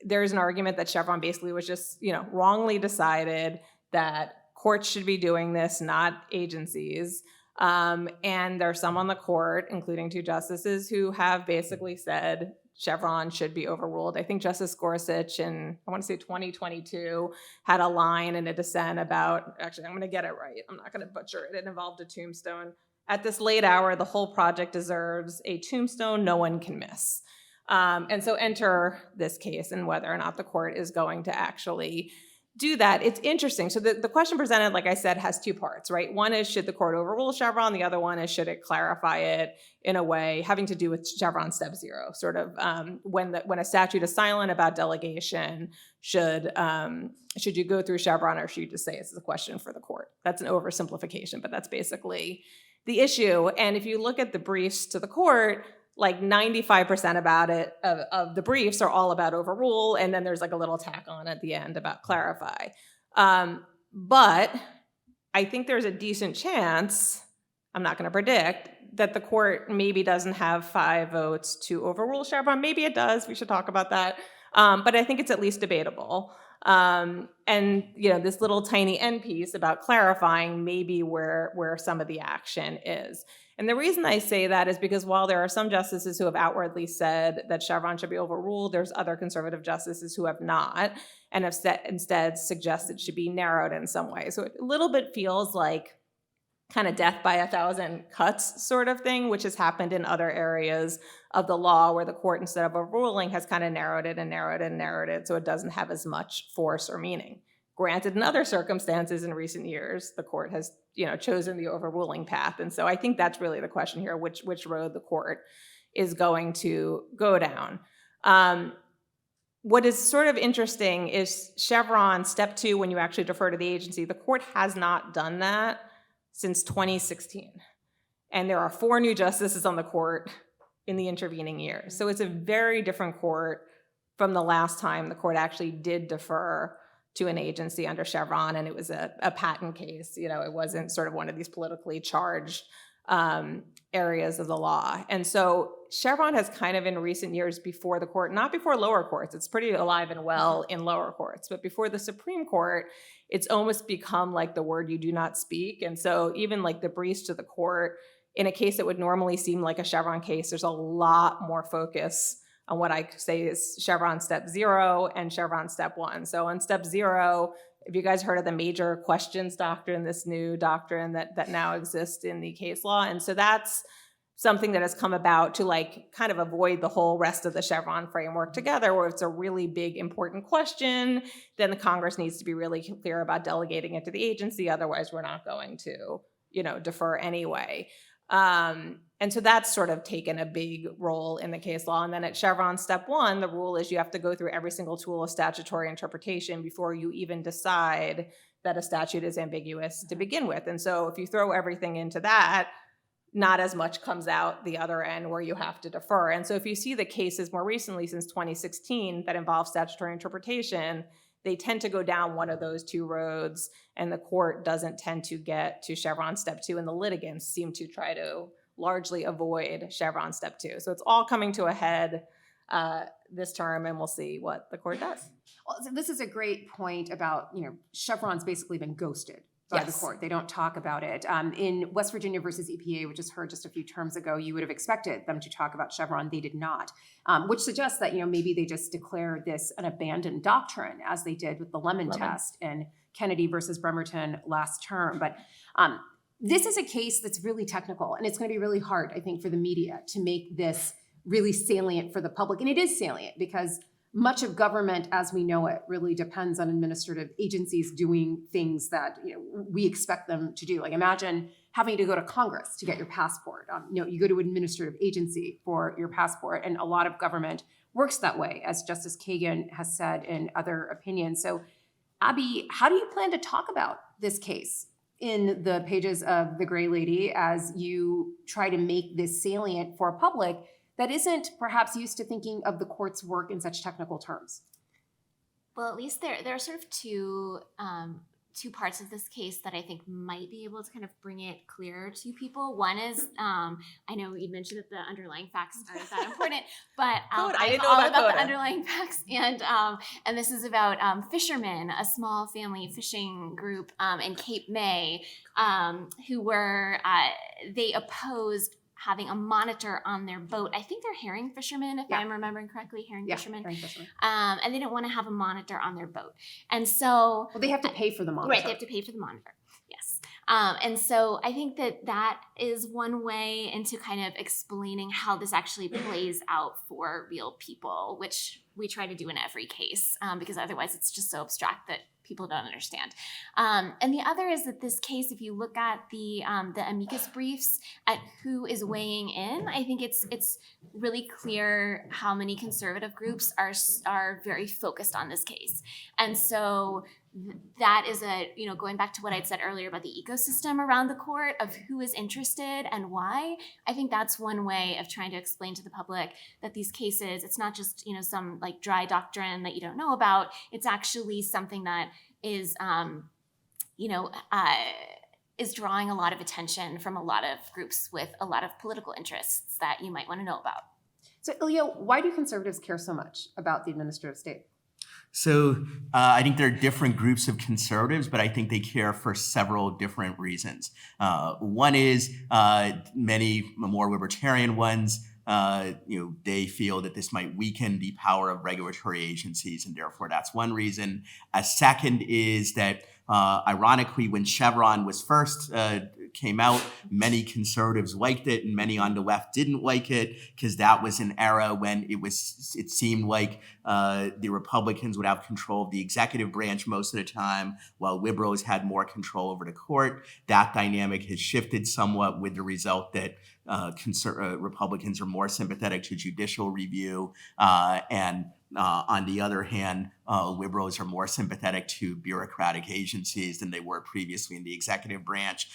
there's an argument that Chevron basically was just, wrongly decided that courts should be doing this, not agencies. And there's some on the court, including 2 justices, who have basically said Chevron should be overruled. I think Justice Gorsuch in, I want to say 2022, had a line in a dissent about, actually, I'm going to get it right. I'm not going to butcher it. It involved a tombstone. At this late hour, the whole project deserves a tombstone no one can miss. And so enter this case and whether or not the court is going to actually do that. It's interesting. So the question presented, like I said, has 2 parts, right? One is, should the court overrule Chevron? The other one is, should it clarify it in a way having to do with Chevron step 0, sort of when a statute is silent about delegation, should you go through Chevron, or should you just say it's a question for the court? That's an oversimplification, but that's basically the issue. And if you look at the briefs to the court, like 95% about it of the briefs are all about overrule, and then there's like a little tack on at the end about clarify. But I think there's a decent chance, I'm not going to predict, that the court maybe doesn't have 5 votes to overrule Chevron. Maybe it does. We should talk about that. But I think it's at least debatable. And this little tiny end piece about clarifying maybe where some of the action is. And the reason I say that is because while there are some justices who have outwardly said that Chevron should be overruled, there's other conservative justices who have not, and have instead suggested it should be narrowed in some way. So it a little bit feels like kind of death by 1,000 cuts sort of thing, which has happened in other areas of the law where the court, instead of overruling, has kind of narrowed it and narrowed it and narrowed it so it doesn't have as much force or meaning. Granted, in other circumstances in recent years, the court has, chosen the overruling path. And so I think that's really the question here, which road the court is going to go down. What is sort of interesting is Chevron step 2, when you actually defer to the agency, the court has not done that since 2016. And there are 4 new justices on the court in the intervening years. So it's a very different court from the last time the court actually did defer to an agency under Chevron, and it was a patent case. It wasn't sort of one of these politically charged areas of the law. And so Chevron has kind of in recent years before the court, not before lower courts, it's pretty alive and well in lower courts, but before the Supreme Court, it's almost become like the word you do not speak. And so even like the briefs to the court, in a case that would normally seem like a Chevron case, there's a lot more focus on what I say is Chevron step 0 and Chevron step 1. So on step 0, if you guys heard of the major questions doctrine, this new doctrine that now exists in the case law. And so that's something that has come about to like kind of avoid the whole rest of the Chevron framework together, where it's a really big, important question, then the Congress needs to be really clear about delegating it to the agency. Otherwise, we're not going to, defer anyway. And so that's sort of taken a big role in the case law. And then at Chevron step 1, the rule is you have to go through every single tool of statutory interpretation before you even decide that a statute is ambiguous to begin with. And so if you throw everything into that, not as much comes out the other end where you have to defer. And so if you see the cases more recently since 2016 that involve statutory interpretation, they tend to go down one of those 2 roads, and the court doesn't tend to get to Chevron step 2, and the litigants seem to try to largely avoid Chevron step 2. So it's all coming to a head this term, and we'll see what the court does. Well, so this is a great point about, Chevron's basically been ghosted by the court. They don't talk about it. In West Virginia versus EPA, which was heard just a few terms ago, you would have expected them to talk about Chevron. They did not, which suggests that, maybe they just declared this an abandoned doctrine, as they did with the Lemon test and Kennedy versus Bremerton last term. But this is a case that's really technical, and it's going to be really hard, I think, for the media to make this really salient for the public. And it is salient because much of government as we know it really depends on administrative agencies doing things that we expect them to do. Like imagine having to go to Congress to get your passport. You go to an administrative agency for your passport, and a lot of government works that way, as Justice Kagan has said in other opinions. So, Abby, how do you plan to talk about this case in the pages of The Gray Lady as you try to make this salient for a public that isn't perhaps used to thinking of the court's work in such technical terms? Well, at least there are sort of two parts of this case that I think might be able to kind of bring it clearer to people. One is, I know you mentioned that the underlying facts aren't that important, but I didn't know all about the Coda. underlying facts, and this is about fishermen, a small family fishing group in Cape May, who were they opposed having a monitor on their boat. I think they're herring fishermen, if I'm remembering correctly, herring fishermen. Herring fishermen. And they didn't want to have a monitor on their boat. And so... Well, they have to pay for the monitor. Right, they have to pay for the monitor, yes. And so I think that is one way into kind of explaining how this actually plays out for real people, which we try to do in every case, because otherwise it's just so abstract that people don't understand. And the other is that this case, if you look at the amicus briefs at who is weighing in, I think it's really clear how many conservative groups are very focused on this case. And so that is going back to what I'd said earlier about the ecosystem around the court of who is interested and why. I think that's one way of trying to explain to the public that these cases, it's not just, some like dry doctrine that you don't know about. It's actually something that is, is drawing a lot of attention from a lot of groups with a lot of political interests that you might want to know about. So, Ilya, why do conservatives care so much about the administrative state? So I think there are different groups of conservatives, but I think they care for several different reasons. One is many more libertarian ones, they feel that this might weaken the power of regulatory agencies, and therefore that's one reason. A second is that ironically, when Chevron was first came out, many conservatives liked it and many on the left didn't like it, because that was an era when it seemed like the Republicans would have control of the executive branch most of the time, while liberals had more control over the court. That dynamic has shifted somewhat, with the result that Republicans are more sympathetic to judicial review, and on the other hand, liberals are more sympathetic to bureaucratic agencies than they were previously in the executive branch.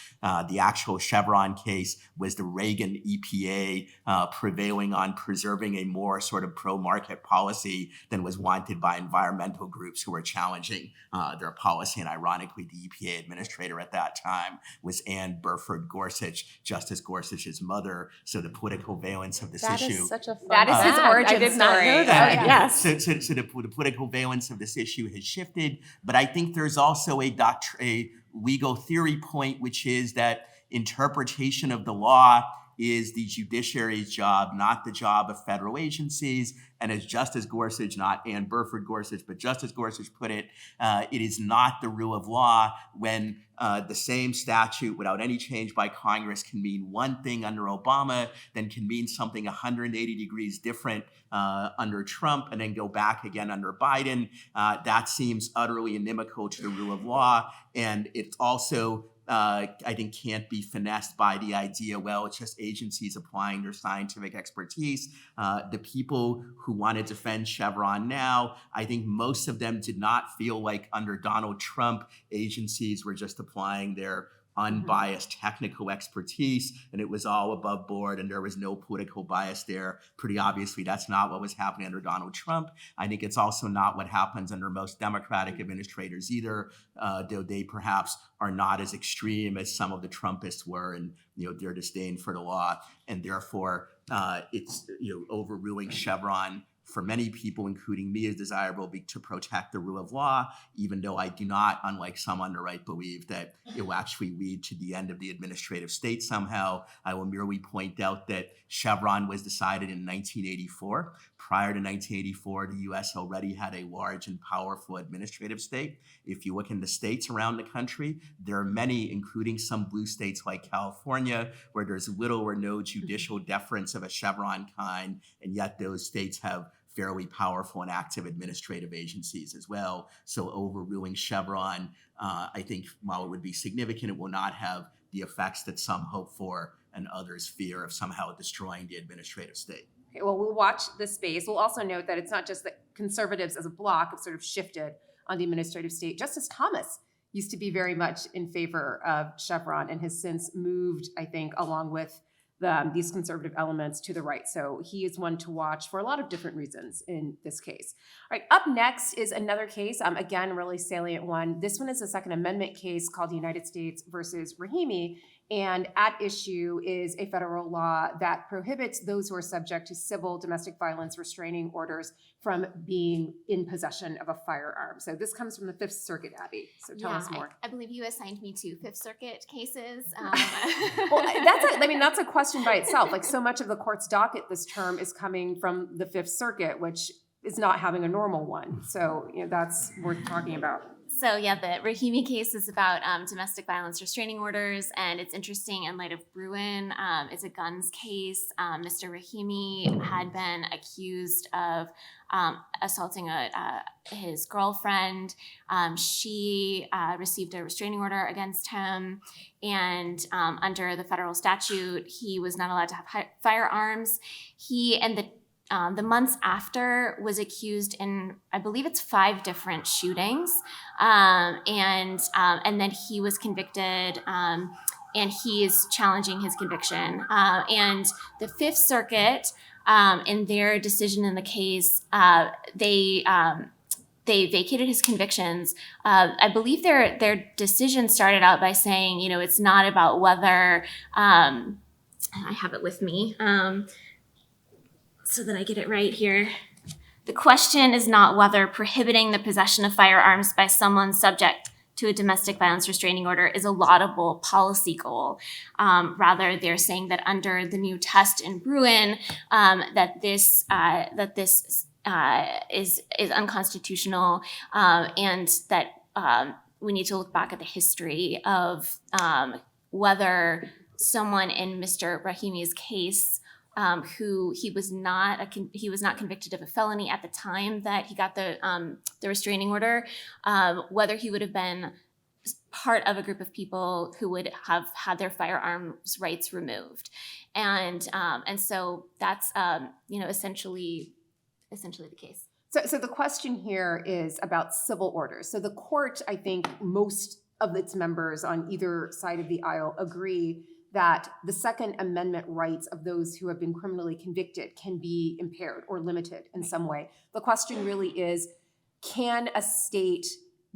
The actual Chevron case was the Reagan EPA prevailing on preserving a more sort of pro-market policy than was wanted by environmental groups who were challenging their policy. And ironically, the EPA administrator at that time was Anne Burford Gorsuch, Justice Gorsuch's mother. So the political valence of this issue. That is such a fun That is his fact. origin I did not story. know that. Yeah. Yes. So the political valence of this issue has shifted, but I think there's also a legal theory point, which is that interpretation of the law is the judiciary's job, not the job of federal agencies. And as Justice Gorsuch, not Anne Burford Gorsuch, but Justice Gorsuch put it, it is not the rule of law when the same statute without any change by Congress can mean one thing under Obama, then can mean something 180 degrees different under Trump, and then go back again under Biden. That seems utterly inimical to the rule of law. And it's also I think can't be finessed by the idea, well, it's just agencies applying their scientific expertise. The people who want to defend Chevron now, I think most of them did not feel like under Donald Trump, agencies were just applying their unbiased technical expertise, and it was all above board, and there was no political bias there. Pretty obviously, that's not what was happening under Donald Trump. I think it's also not what happens under most Democratic administrators either, though they perhaps are not as extreme as some of the Trumpists were in their disdain for the law, and therefore it's overruling Chevron for many people, including me, is desirable to protect the rule of law, even though I do not, unlike some on the right, believe that it will actually lead to the end of the administrative state somehow. I will merely point out that Chevron was decided in 1984. Prior to 1984, the U.S. already had a large and powerful administrative state. If you look in the states around the country, there are many, including some blue states like California, where there's little or no judicial deference of a Chevron kind, and yet those states have fairly powerful and active administrative agencies as well. So overruling Chevron, I think while it would be significant, it will not have the effects that some hope for and others fear of somehow destroying the administrative state. Okay, well, we'll watch this space. We'll also note that it's not just that conservatives as a bloc have sort of shifted on the administrative state. Justice Thomas used to be very much in favor of Chevron and has since moved, I think, along with these conservative elements to the right. So he is one to watch for a lot of different reasons in this case. All right, up next is another case, again, really salient one. This one is a Second Amendment case called the United States versus Rahimi. And at issue is a federal law that prohibits those who are subject to civil domestic violence restraining orders from being in possession of a firearm. So this comes from the Fifth Circuit, Abby. So tell us more. I believe you assigned me 2 Fifth Circuit cases. Well, that's a question by itself. Like, so much of the court's docket this term is coming from the Fifth Circuit, which is not having a normal one. So, that's worth talking about. So yeah, the Rahimi case is about domestic violence restraining orders, and it's interesting in light of Bruin. It's a guns case. Mr. Rahimi had been accused of assaulting his girlfriend. She received a restraining order against him, and under the federal statute, he was not allowed to have firearms. He and the months after was accused in, I believe it's 5 different shootings, and then he was convicted, and he is challenging his conviction. And the Fifth Circuit, in their decision in the case, they vacated his convictions. I believe their decision started out by saying, it's not about whether, I have it with me, so that I get it right here. The question is not whether prohibiting the possession of firearms by someone subject to a domestic violence restraining order is a laudable policy goal. Rather, they're saying that under the new test in Bruin, that this is unconstitutional, and that we need to look back at the history of whether someone in Mr. Rahimi's case, who he was not convicted of a felony at the time that he got the restraining order, whether he would have been part of a group of people who would have had their firearms rights removed, and so that's essentially the case. So the question here is about civil orders. So the court, I think most of its members on either side of the aisle agree that the Second Amendment rights of those who have been criminally convicted can be impaired or limited in some way. The question really is, can a state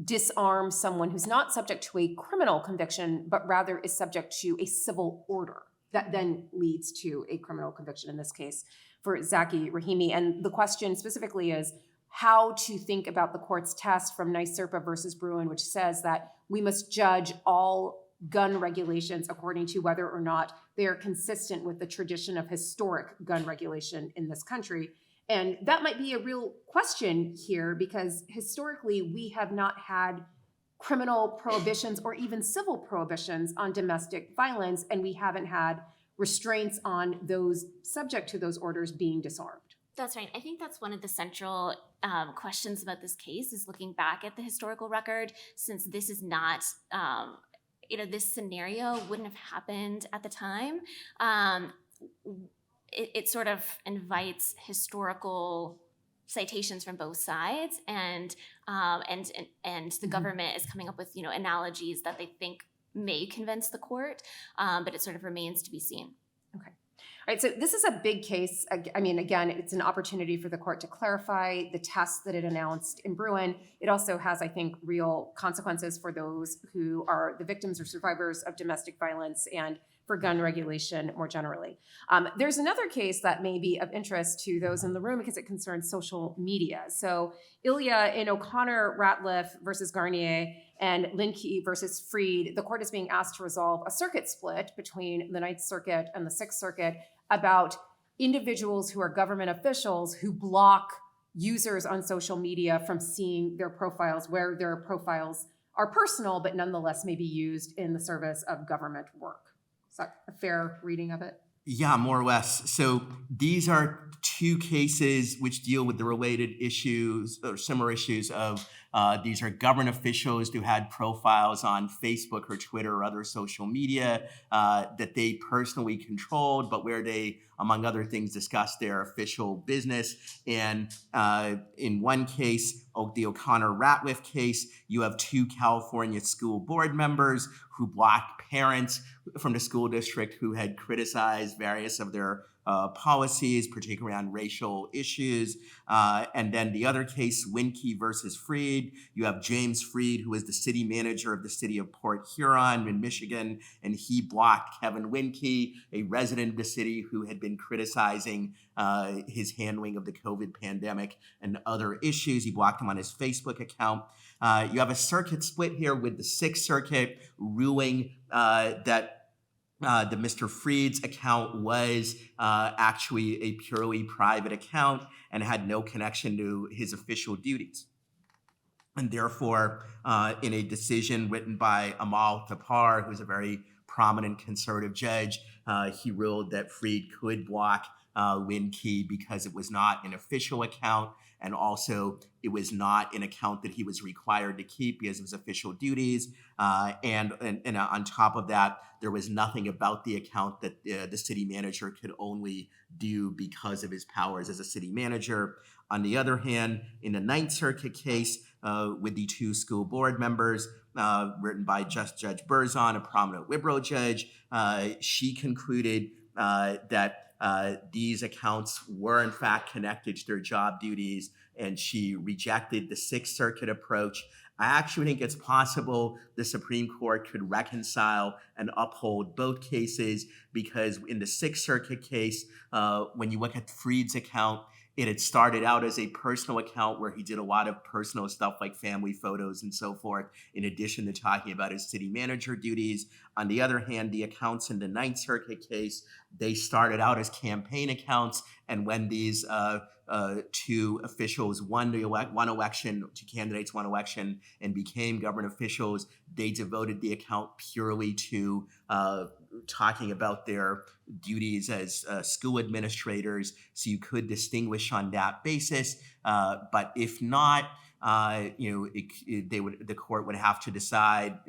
disarm someone who's not subject to a criminal conviction, but rather is subject to a civil order that then leads to a criminal conviction, in this case, for Zacky Rahimi? And the question specifically is how to think about the court's test from NYSERPA versus Bruin, which says that we must judge all gun regulations according to whether or not they are consistent with the tradition of historic gun regulation in this country. And that might be a real question here, because historically we have not had criminal prohibitions or even civil prohibitions on domestic violence, and we haven't had restraints on those subject to those orders being disarmed. That's right. I think that's one of the central questions about this case, is looking back at the historical record, since this is not this scenario wouldn't have happened at the time. It sort of invites historical citations from both sides, and the government is coming up with analogies that they think may convince the court, but it sort of remains to be seen. Okay. All right, so this is a big case. I mean, again, it's an opportunity for the court to clarify the test that it announced in Bruin. It also has, I think, real consequences for those who are the victims or survivors of domestic violence and for gun regulation more generally. There's another case that may be of interest to those in the room because it concerns social media. So Ilya in O'Connor Ratliff versus Garnier and Linkey versus Freed, the court is being asked to resolve a circuit split between the Ninth Circuit and the Sixth Circuit about individuals who are government officials who block users on social media from seeing their profiles, where their profiles are personal but nonetheless may be used in the service of government work. Is that a fair reading of it? Yeah, more or less. So these are two cases which deal with the related issues or similar issues of these are government officials who had profiles on Facebook or Twitter or other social media that they personally controlled, but where they, among other things, discussed their official business. And in one case, the O'Connor Ratliff case, you have two California school board members who blocked parents from the school district who had criticized various of their policies, particularly around racial issues. And then the other case, Winke versus Freed, you have James Freed, who is the city manager of the city of Port Huron in Michigan, and he blocked Kevin Winke, a resident of the city who had been criticizing his handling of the COVID pandemic and other issues. He blocked him on his Facebook account. You have a circuit split here with the Sixth Circuit ruling that the Mr. Freed's account was actually a purely private account and had no connection to his official duties. And therefore, in a decision written by Amal Thapar, who's a very prominent conservative judge, he ruled that Freed could block Winke because it was not an official account, and also it was not an account that he was required to keep because of his official duties. And on top of that, there was nothing about the account that the city manager could only do because of his powers as a city manager. On the other hand, in the Ninth Circuit case with the two school board members, written by Judge Berzon, a prominent liberal judge, she concluded that these accounts were in fact connected to their job duties, and she rejected the Sixth Circuit approach. I actually think it's possible the Supreme Court could reconcile and uphold both cases, because in the Sixth Circuit case, when you look at Freed's account, it had started out as a personal account where he did a lot of personal stuff like family photos and so forth, in addition to talking about his city manager duties. On the other hand, the accounts in the Ninth Circuit case, they started out as campaign accounts. And when these two officials won election, two candidates won election and became government officials, they devoted the account purely to talking about their duties as school administrators. So you could distinguish on that basis. But if not, the court would have to decide,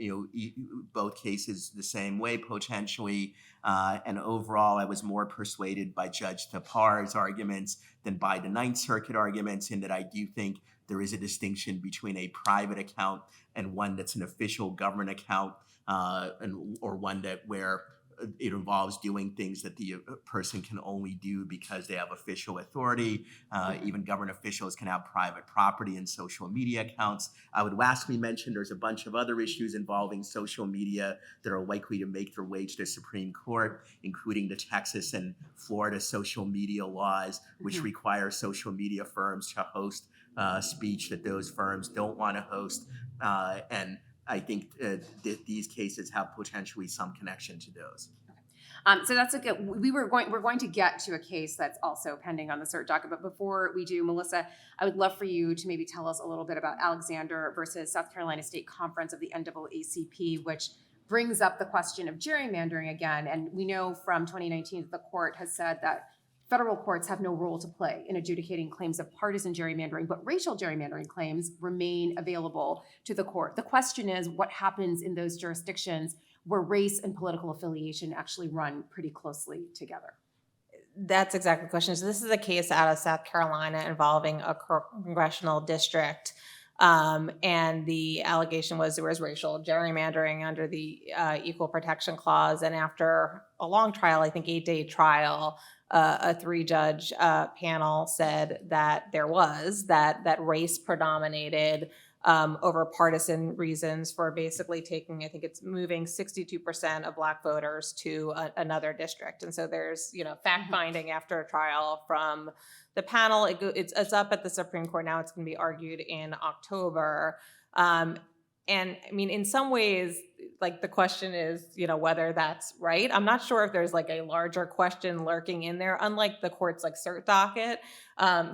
both cases the same way potentially. And overall, I was more persuaded by Judge Thapar's arguments than by the Ninth Circuit arguments, in that I do think there is a distinction between a private account and one that's an official government account, or one that where it involves doing things that the person can only do because they have official authority. Even government officials can have private property and social media accounts. I would lastly mention there's a bunch of other issues involving social media that are likely to make their way to the Supreme Court, including the Texas and Florida social media laws, which require social media firms to host speech that those firms don't want to host. And I think that these cases have potentially some connection to those. So that's a good. We're going to get to a case that's also pending on the cert docket. But before we do, Melissa, I would love for you to maybe tell us a little bit about Alexander versus South Carolina State Conference of the NAACP, which brings up the question of gerrymandering again. And we know from 2019 that the court has said that federal courts have no role to play in adjudicating claims of partisan gerrymandering, but racial gerrymandering claims remain available to the court. The question is, what happens in those jurisdictions where race and political affiliation actually run pretty closely together? That's exactly the question. So this is a case out of South Carolina involving a congressional district. And the allegation was there was racial gerrymandering under the Equal Protection Clause. And after a long trial, I think 8-day trial, a 3-judge panel said that there was, that race predominated over partisan reasons for basically taking, I think it's moving 62% of Black voters to another district. And so there's, fact finding after a trial from the panel. It's up at the Supreme Court now. It's going to be argued in October. And I mean, in some ways, like the question is, whether that's right. I'm not sure if there's like a larger question lurking in there, unlike the court's like cert docket.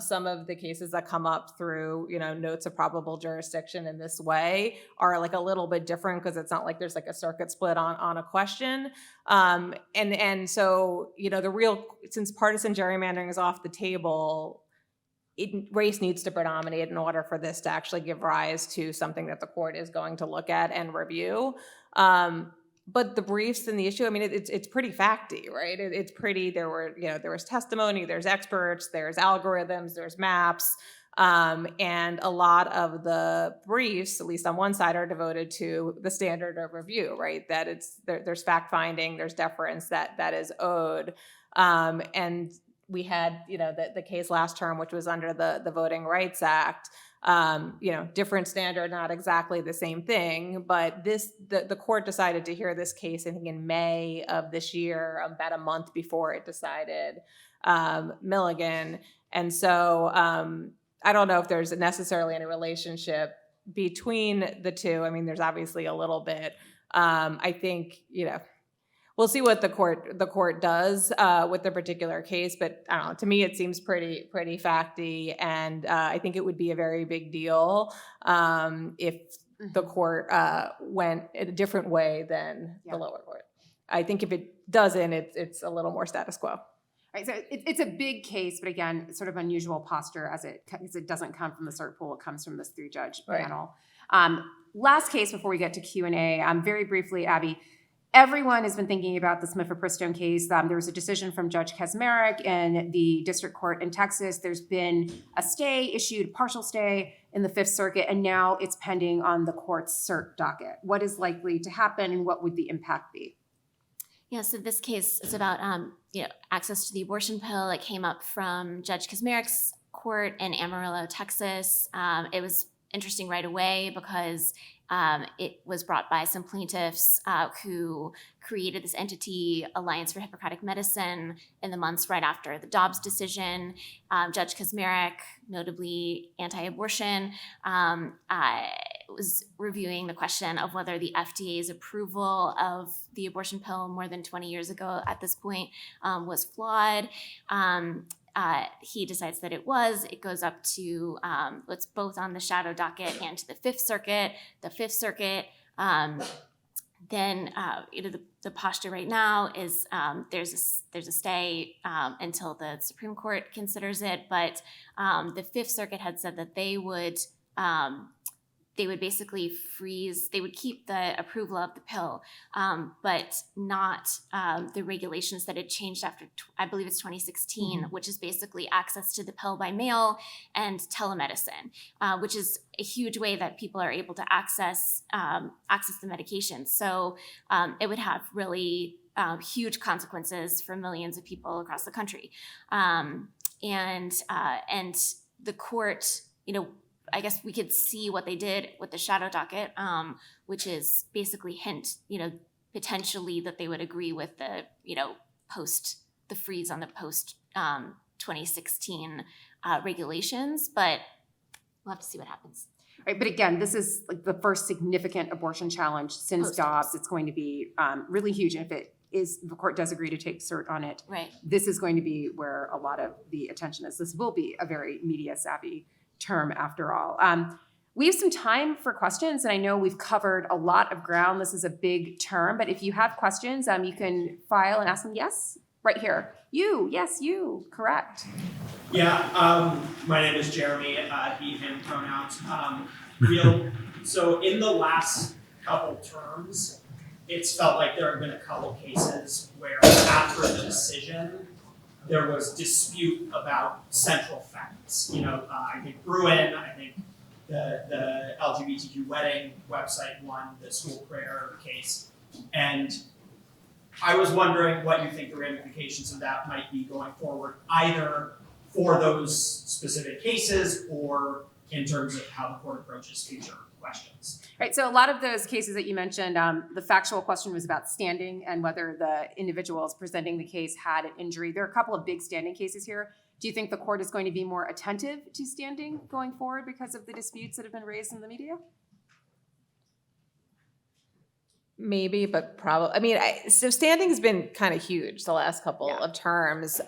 Some of the cases that come up through, notes of probable jurisdiction in this way are like a little bit different because it's not like there's like a circuit split on a question. And so, since partisan gerrymandering is off the table, race needs to predominate in order for this to actually give rise to something that the court is going to look at and review. But the briefs and the issue, I mean, it's pretty facty, right? It's pretty, there was testimony, there's experts, there's algorithms, there's maps. And a lot of the briefs, at least on one side, are devoted to the standard of review, right? That there's fact finding, there's deference that is owed. And we had, the case last term, which was under the Voting Rights Act, different standard, not exactly the same thing, but the court decided to hear this case, I think in May of this year, about a month before it decided Milligan. And so I don't know if there's necessarily any relationship between the two. I mean, there's obviously a little bit. I think, we'll see what the court does with the particular case, but I don't know. To me, it seems pretty facty, and I think it would be a very big deal if the court went a different way than the lower court. I think if it doesn't, it's a little more status quo. Right, so it's a big case, but again, sort of unusual posture as it doesn't come from the cert pool, it comes from this 3-judge panel. Last case before we get to Q&A, very briefly, Abby. Everyone has been thinking about the Smith-Pristone case. There was a decision from Judge Kaczmarek in the district court in Texas. There's been a stay issued, partial stay in the Fifth Circuit, and now it's pending on the court's cert docket. What is likely to happen, and what would the impact be? Yeah, so this case is about access to the abortion pill. It came up from Judge Kaczmarek's court in Amarillo, Texas. It was interesting right away because it was brought by some plaintiffs who created this entity, Alliance for Hippocratic Medicine, in the months right after the Dobbs decision. Judge Kaczmarek, notably anti-abortion, was reviewing the question of whether the FDA's approval of the abortion pill more than 20 years ago at this point was flawed. He decides that it was. It goes up to it's both on the shadow docket and to the Fifth Circuit. The Fifth Circuit, then the posture right now is there's a stay until the Supreme Court considers it. But the Fifth Circuit had said that they would basically freeze, they would keep the approval of the pill, but not the regulations that had changed after, I believe it's 2016, which is basically access to the pill by mail and telemedicine, which is a huge way that people are able to access the medication. So it would have really huge consequences for millions of people across the country. And the court, I guess we could see what they did with the shadow docket, which is basically hint, potentially that they would agree with the, the freeze on the post 2016 regulations, but we'll have to see what happens. Right, but again, this is like the first significant abortion challenge since Dobbs. It's going to be really huge, and if the court does agree to take cert on it, right, this is going to be where a lot of the attention is. This will be a very media savvy term after all. We have some time for questions, and I know we've covered a lot of ground. This is a big term, but if you have questions, you can file and ask them. Yes, right here. You, correct. Yeah, my name is Jeremy, he, him pronouns. So in the last couple terms, it's felt like there have been a couple cases where after the decision, there was dispute about central facts. I think Bruin, I think the LGBTQ wedding website won the school prayer case. And I was wondering what you think the ramifications of that might be going forward, either for those specific cases or in terms of how the court approaches future questions. Right, so a lot of those cases that you mentioned, the factual question was about standing and whether the individuals presenting the case had an injury. There are a couple of big standing cases here. Do you think the court is going to be more attentive to standing going forward because of the disputes that have been raised in the media? Maybe, but probably, I mean, so standing's been kind of huge the last couple Yeah. of terms.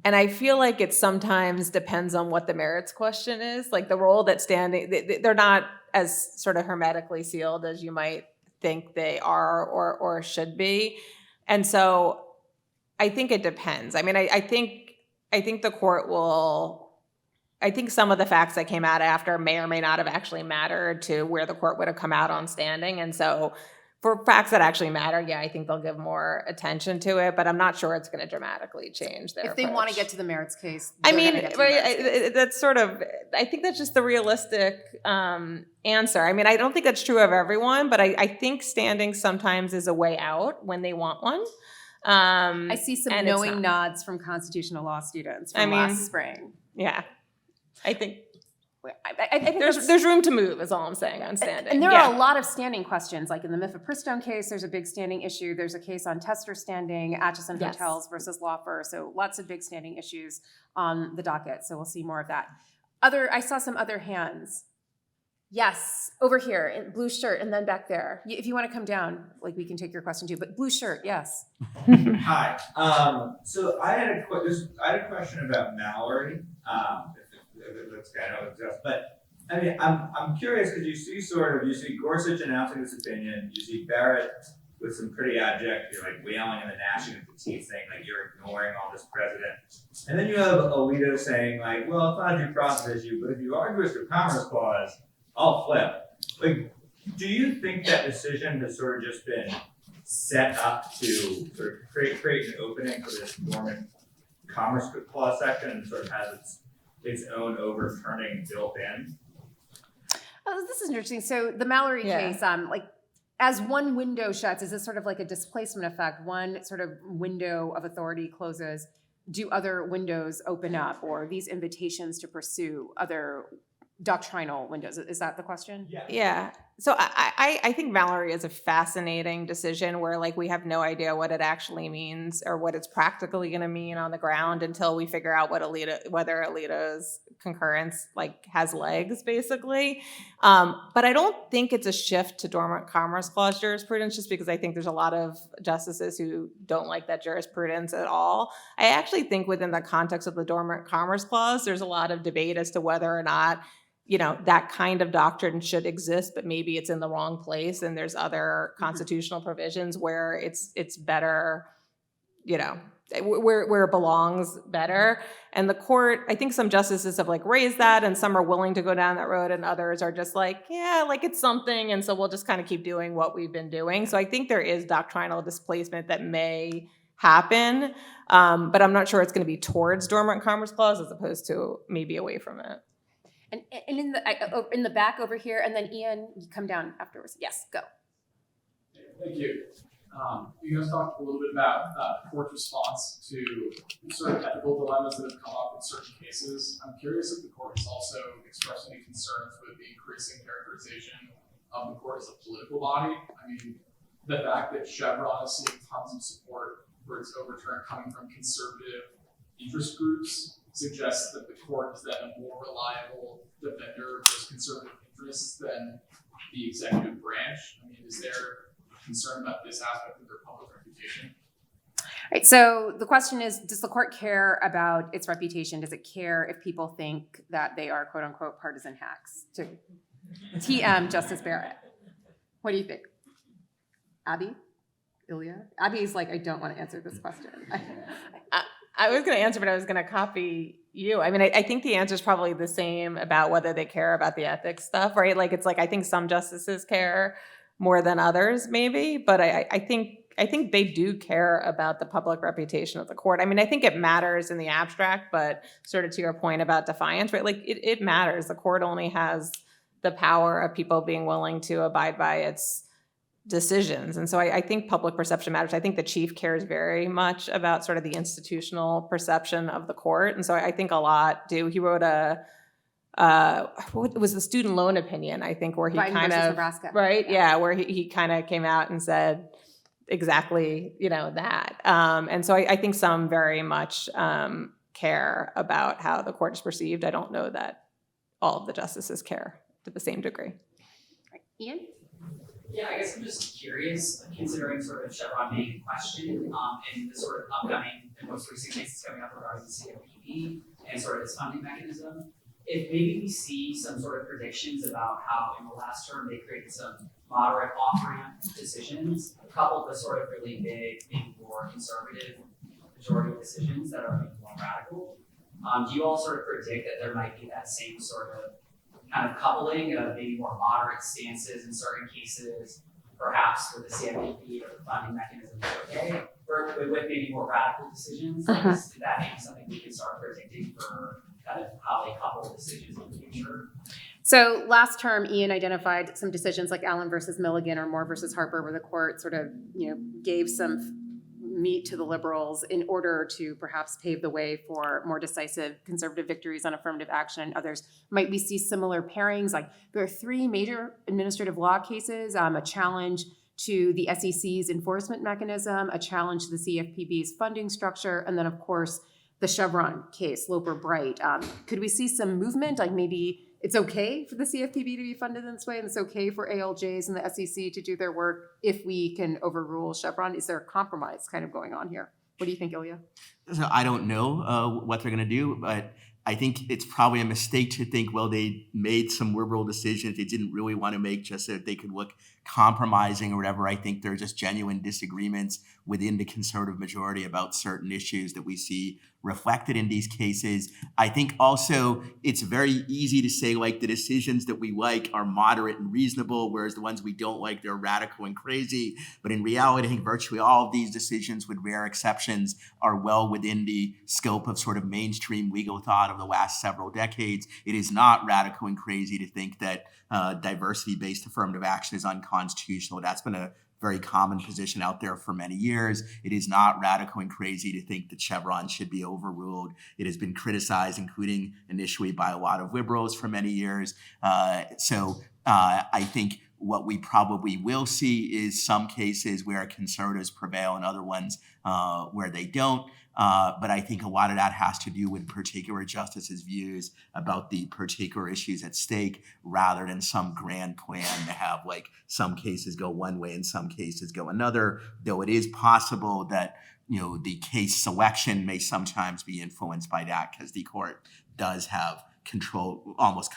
And I feel like it sometimes depends on what the merits question is. Like the role that standing, they're not as sort of hermetically sealed as you might think they are or should be. And so I think it depends. I mean, I think the court will, I think some of the facts that came out after may or may not have actually mattered to where the court would have come out on standing. And so for facts that actually matter, yeah, I think they'll give more attention to it, but I'm not sure it's going to dramatically change their If they want to approach. get to the merits case, I they're mean, gonna get to the merits case. that's sort of, I think that's just the realistic answer. I mean, I don't think that's true of everyone, but I think standing sometimes is a way out when they want one. I see some and it's knowing not. nods from constitutional law students I from mean, last spring. Yeah. I think I think there's room to move is all I'm saying on standing. And there Yeah. are a lot of standing questions, like in the Mifepristone case, there's a big standing issue. There's a case on Tester standing, Atchison Yes. Hotels versus Lawfer. So lots of big standing issues on the docket. So we'll see more of that. I saw some other hands. Yes, over here, in blue shirt, and then back there. If you want to come down, like we can take your question too. But blue shirt, yes. Hi. So I had a question about Mallory. If that's kind of exist, but I mean, I'm curious because you see Gorsuch announcing this opinion, you see Barrett with some pretty abject, like wailing and the gnashing of the teeth, saying like you're ignoring all this precedent, and then you have Alito saying like, well, it's not a due process issue, but if you argue it's the Commerce Clause, I'll flip. Like, do you think that decision has sort of just been set up to sort of create an opening for this dormant Commerce Clause section and sort of has its own overturning built in? Oh, this is interesting. So the Mallory Yeah. case, like as one window shuts, is this sort of like a displacement effect? One sort of window of authority closes. Do other windows open up, or these invitations to pursue other doctrinal windows? Is that the question? Yeah. So I think Mallory is a fascinating decision where like we have no idea what it actually means or what it's practically going to mean on the ground until we figure out whether Alito's concurrence like has legs basically. But I don't think it's a shift to dormant Commerce Clause jurisprudence just because I think there's a lot of justices who don't like that jurisprudence at all. I actually think within the context of the dormant Commerce Clause, there's a lot of debate as to whether or not that kind of doctrine should exist, but maybe it's in the wrong place. And there's other constitutional provisions where it's better, where it belongs better. And the court, I think some justices have like raised that and some are willing to go down that road and others are just like, yeah, like it's something. And so we'll just kind of keep doing what we've been doing. So I think there is doctrinal displacement that may happen, but I'm not sure it's going to be towards dormant Commerce Clause as opposed to maybe away from it. And in the back over here, and then Ian, you come down afterwards. Yes, go. Thank you. You guys talked a little bit about the court's response to sort of ethical dilemmas that have come up in certain cases. I'm curious if the court has also expressed any concerns with the increasing characterization of the court as a political body. I mean, the fact that Chevron is seeing tons of support for its overturn coming from conservative interest groups suggests that the court is then a more reliable defender of those conservative interests than the executive branch. I mean, is there concern about this aspect of their public reputation? Right. So the question is, does the court care about its reputation? Does it care if people think that they are quote unquote partisan hacks? To TM Justice Barrett. What do you think? Abby? Ilya? Abby's like, I don't want to answer this question. I was going to answer, but I was going to copy you. I mean, I think the answer is probably the same about whether they care about the ethics stuff, right? Like, it's like, I think some justices care more than others, maybe, but I think they do care about the public reputation of the court. I mean, I think it matters in the abstract, but sort of to your point about defiance, right? Like, it matters. The court only has the power of people being willing to abide by its decisions. And so I think public perception matters. I think the chief cares very much about sort of the institutional perception of the court. And so I think a lot do. He wrote what was the student loan opinion, I think, where he Biden kind versus of, Nebraska. right? Yeah, where he kind of came out and said exactly, that. And so I think some very much care about how the court is perceived. I don't know that all of the justices care to the same degree. Ian? Yeah, I guess I'm just curious, considering sort of Chevron being in question, and the sort of upcoming and most recent cases coming up regarding the CFPB and sort of its funding mechanism. If maybe we see some sort of predictions about how in the last term they created some moderate off-ramp decisions, coupled with sort of really big, maybe more conservative majority decisions that are maybe more radical. Do you all sort of predict that there might be that same sort of kind of coupling of maybe more moderate stances in certain cases, perhaps with the CFPB or the funding mechanism okay, or with maybe more radical decisions? Like, is that maybe something we can start predicting for kind of how they couple decisions in the future? So last term, Ian identified some decisions like Allen versus Milligan or Moore versus Harper, where the court sort of, gave some meat to the liberals in order to perhaps pave the way for more decisive conservative victories on affirmative action and others. Might we see similar pairings? Like there are 3 major administrative law cases, a challenge to the SEC's enforcement mechanism, a challenge to the CFPB's funding structure, and then of course the Chevron case, Loper Bright. Could we see some movement? Like maybe it's okay for the CFPB to be funded in this way, and it's okay for ALJs and the SEC to do their work if we can overrule Chevron? Is there a compromise kind of going on here? What do you think, Ilya? So I don't know what they're going to do, but I think it's probably a mistake to think, well, they made some liberal decisions they didn't really want to make just so that they could look compromising or whatever. I think there are just genuine disagreements within the conservative majority about certain issues that we see reflected in these cases. I think also it's very easy to say like the decisions that we like are moderate and reasonable, whereas the ones we don't like, they're radical and crazy. But in reality, I think virtually all of these decisions, with rare exceptions, are well within the scope of sort of mainstream legal thought of the last several decades. It is not radical and crazy to think that diversity-based affirmative action is unconstitutional. That's been a very common position out there for many years. It is not radical and crazy to think that Chevron should be overruled. It has been criticized, including initially by a lot of liberals for many years. So I think what we probably will see is some cases where conservatives prevail and other ones where they don't. But I think a lot of that has to do with particular justices' views about the particular issues at stake, rather than some grand plan to have like some cases go one way and some cases go another. Though it is possible that the case selection may sometimes be influenced by that, because the court does have control, almost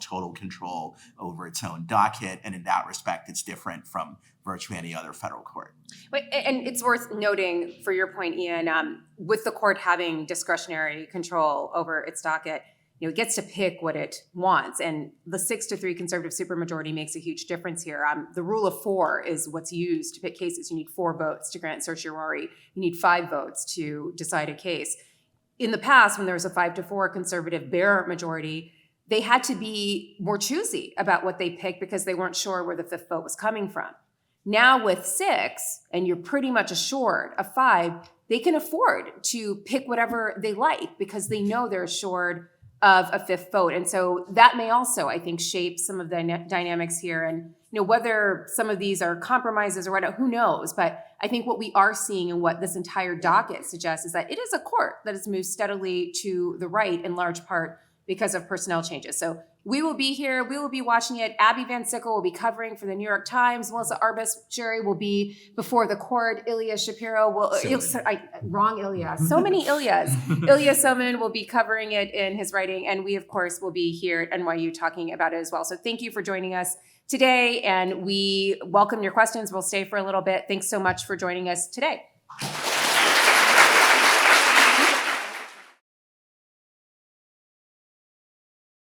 total control over its own docket, and in that respect, it's different from virtually any other federal court. And it's worth noting, for your point, Ian, with the court having discretionary control over its docket, it gets to pick what it wants, and the 6-3 conservative supermajority makes a huge difference here. The rule of 4 is what's used to pick cases. You need 4 votes to grant certiorari. You need 5 votes to decide a case. In the past, when there was a 5-4 conservative bare majority, they had to be more choosy about what they picked because they weren't sure where the 5th vote was coming from. Now with 6, and you're pretty much assured of 5, they can afford to pick whatever they like because they know they're assured of a 5th vote. And so that may also, I think, shape some of the dynamics here. And whether some of these are compromises or whatever, who knows? But I think what we are seeing and what this entire docket suggests is that it is a court that has moved steadily to the right, in large part because of personnel changes. So we will be here. We will be watching it. Abby Van Sickle will be covering for the New York Times. Melissa Arbus-Sherry will be before the court. Ilya Shapiro will... wrong Ilya. So many Ilyas. Ilya Soman will be covering it in his writing. And we, of course, will be here at NYU talking about it as well. So thank you for joining us today. And we welcome your questions. We'll stay for a little bit. Thanks so much for joining us today.